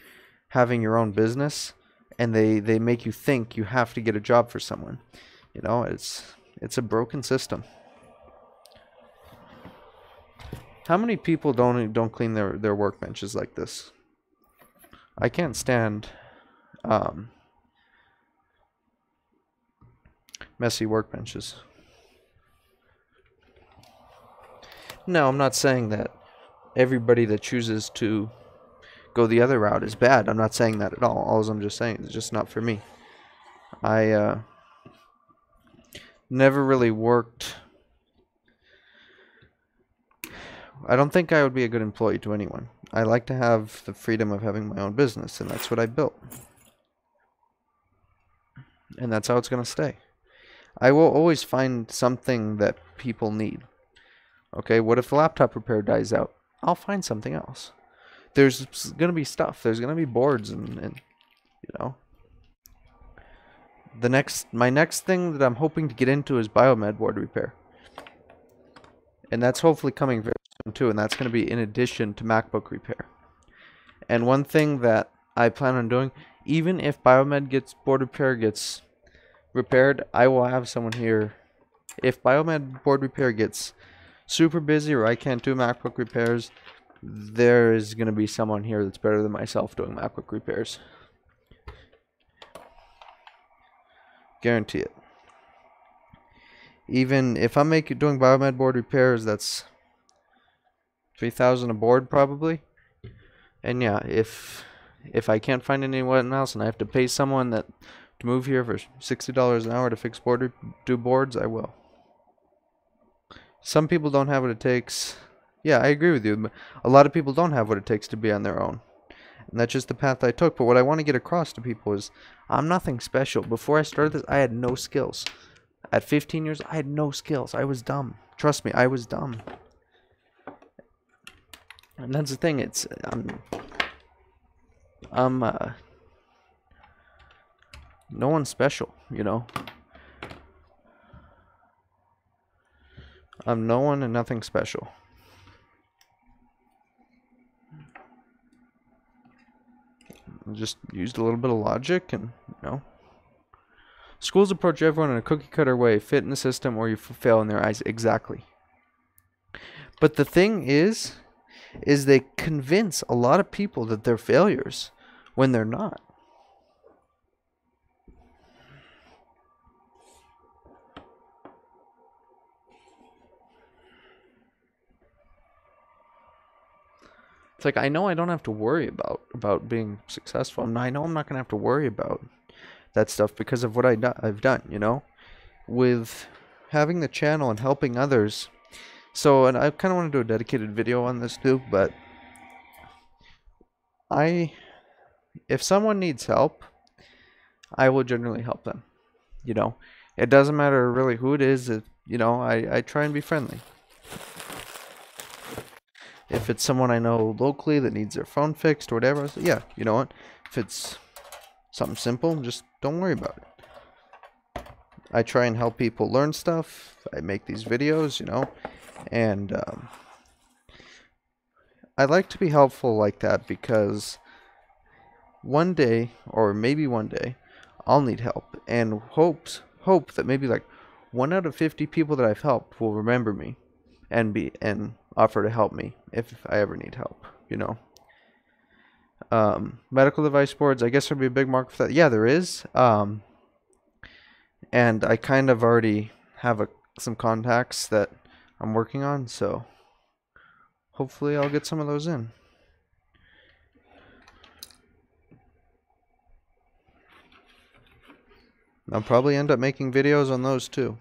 A: having your own business, and they make you think you have to get a job for someone. It's a broken system. How many people don't clean their workbenches like this? I can't stand messy workbenches. No, I'm not saying that everybody that chooses to go the other route is bad. I'm not saying that at all. All I'm just saying is just not for me. I never really worked. I don't think I would be a good employee to anyone. I like to have the freedom of having my own business, and that's what I built. And that's how it's going to stay. I will always find something that people need. Okay, what if the laptop repair dies out? I'll find something else. There's going to be stuff. There's going to be boards and my next thing that I'm hoping to get into is biomed board repair. And that's hopefully coming very soon too, and that's going to be in addition to MacBook repair. And one thing that I plan on doing, even if biomed board repair gets repaired, I will have someone here. If biomed board repair gets super busy or I can't do MacBook repairs, there is going to be someone here that's better than myself doing MacBook repairs. Guarantee it. Even if I'm doing biomed board repairs, that's $3,000 a board probably. And yeah, if I can't find anyone else and I have to pay someone to move here for $60 an hour to fix do boards, I will. Some people don't have what it takes. Yeah, I agree with you. But a lot of people don't have what it takes to be on their own. And that's just the path I took. But what I want to get across to people is I'm nothing special. Before I started this, I had no skills. At 15 years, I had no skills. I was dumb. Trust me, I was dumb. And that's the thing. I'm no one special, I'm no one and nothing special. just used a little bit of logic and, schools approach everyone in a cookie cutter way, fit in the system or you fail in their eyes. Exactly. But the thing is they convince a lot of people that they're failures when they're not. It's like, I know I don't have to worry about being successful. I know I'm not going to have to worry about that stuff because of what I've done, with having the channel and helping others. So, and I kind of want to do a dedicated video on this too, but if someone needs help, I will generally help them. It doesn't matter really who it is. I try and be friendly. If it's someone I know locally that needs their phone fixed or whatever, yeah, you know what? If it's something simple, just don't worry about it. I try and help people learn stuff. I make these videos, and I like to be helpful like that because one day, or maybe one day, I'll need help, and hope that maybe like 1 out of 50 people that I've helped will remember me and offer to help me if I ever need help, Medical device boards, I guess there'd be a big market for that. Yeah, there is. And I kind of already have some contacts that I'm working on, so hopefully I'll get some of those in. I'll probably end up making videos on those too.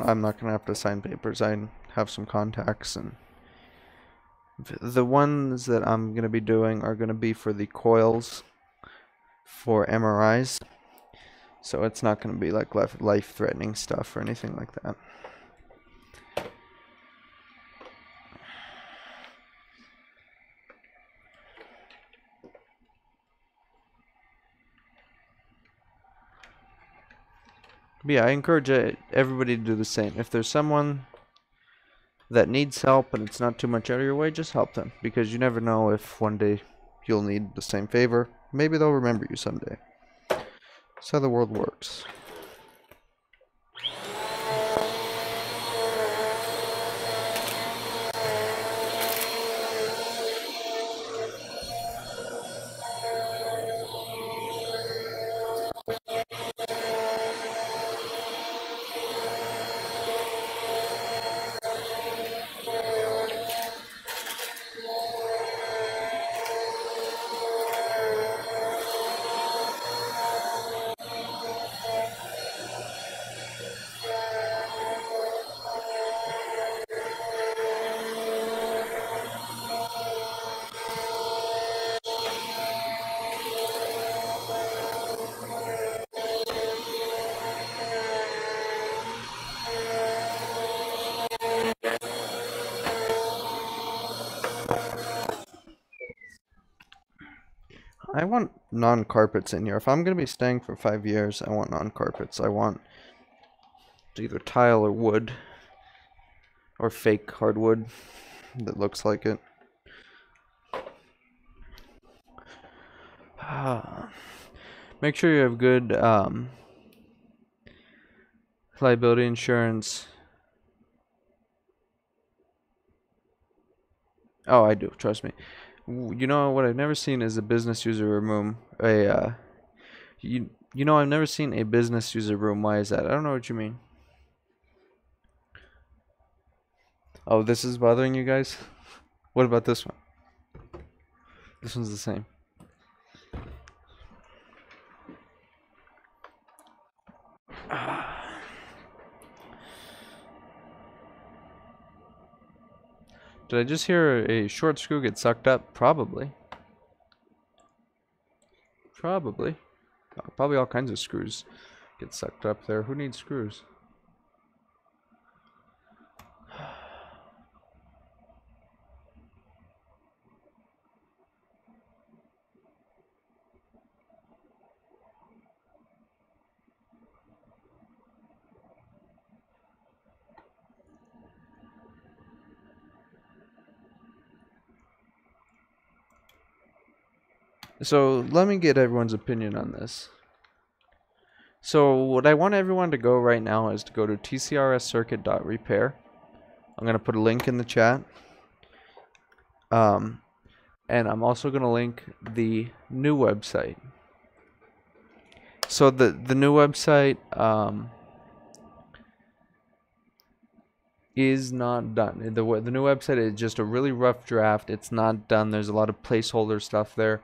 A: I'm not gonna have to sign papers. I have some contacts, and the ones that I'm gonna be doing are gonna be for the coils for MRIs. So it's not gonna be like life-threatening stuff or anything like that. But yeah, I encourage everybody to do the same. If there's someone that needs help and it's not too much out of your way, just help them. Because you never know if one day you'll need the same favor. Maybe they'll remember you someday. That's how the world works. I want non-carpets in here. If I'm going to be staying for 5 years, I want non-carpets. I want either tile or wood. Or fake hardwood that looks like it. Make sure you have good liability insurance. Oh, I do. Trust me. You know what I've never seen is a business user room. I've never seen a business user room. Why is that? I don't know what you mean. Oh, this is bothering you guys? What about this one? This one's the same. Did I just hear a short screw get sucked up? Probably. Probably all kinds of screws get sucked up there. Who needs screws? So let me get everyone's opinion on this. So what I want everyone to go right now is to go to tcrscircuit.repair. I'm going to put a link in the chat. And I'm also going to link the new website. So the new website is not done. The new website is just a really rough draft. It's not done. There's a lot of placeholder stuff there.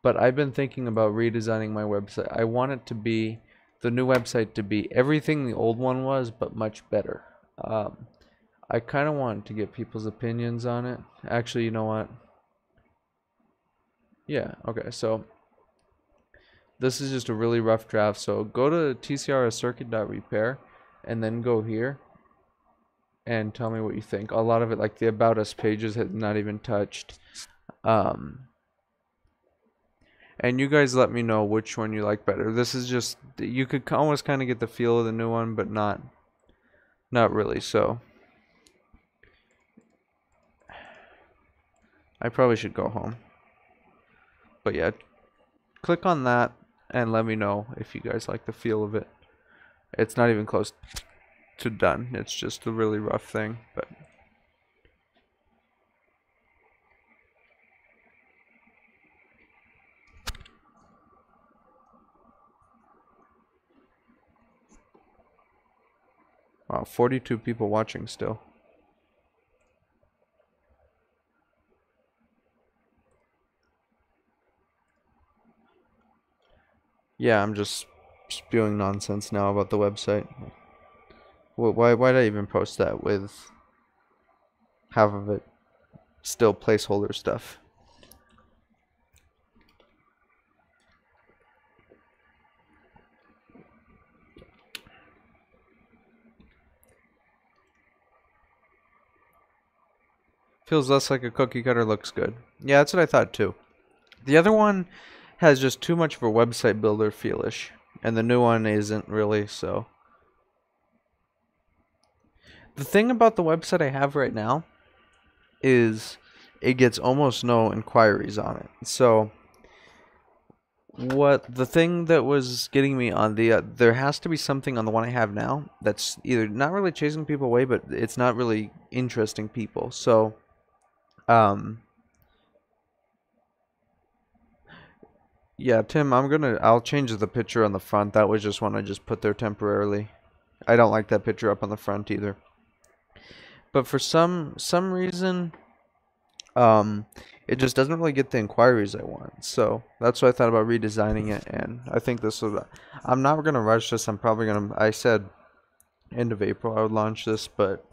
A: But I've been thinking about redesigning my website. I want it to be, the new website to be everything the old one was, but much better. I kind of want to get people's opinions on it. Actually, you know what? Yeah, okay, so this is just a really rough draft. So go to tcrscircuit.repair and then go here and tell me what you think. A lot of it, like the About Us pages, had not even touched. And you guys let me know which one you like better. This is just, you could almost kind of get the feel of the new one, but not really. So I probably should go home. But yeah, click on that and let me know if you guys like the feel of it. It's not even close to done. It's just a really rough thing, but wow, 42 people watching still. Yeah, I'm just spewing nonsense now about the website. Why did I even post that with half of it still placeholder stuff? Feels less like a cookie cutter, looks good. Yeah, that's what I thought too. The other one has just too much of a website builder feelish, and the new one isn't really, so. The thing about the website I have right now is it gets almost no inquiries on it. So the thing that was getting me on the there has to be something on the one I have now that's either not really chasing people away, but it's not really interesting people. So yeah, Tim, I'll change the picture on the front. That was just one I just put there temporarily. I don't like that picture up on the front either. But for some reason, it just doesn't really get the inquiries I want. So that's why I thought about redesigning it, and I think this was. I'm not gonna rush this. I'm probably gonna. I said end of April I would launch this, but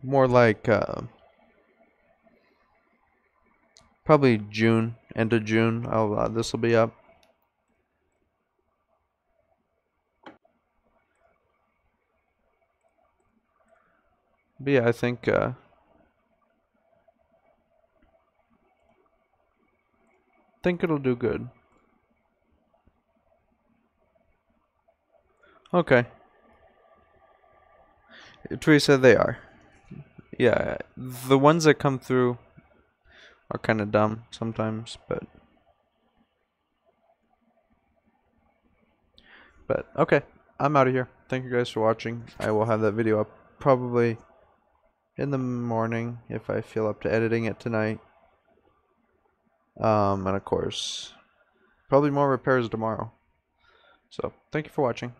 A: more like probably June, end of June. This will be up. But yeah, I think it'll do good. Okay. Teresa, they are. Yeah, the ones that come through are kind of dumb sometimes, but okay. I'm out of here. Thank you guys for watching. I will have that video up probably in the morning if I feel up to editing it tonight. And of course, probably more repairs tomorrow. So, thank you for watching.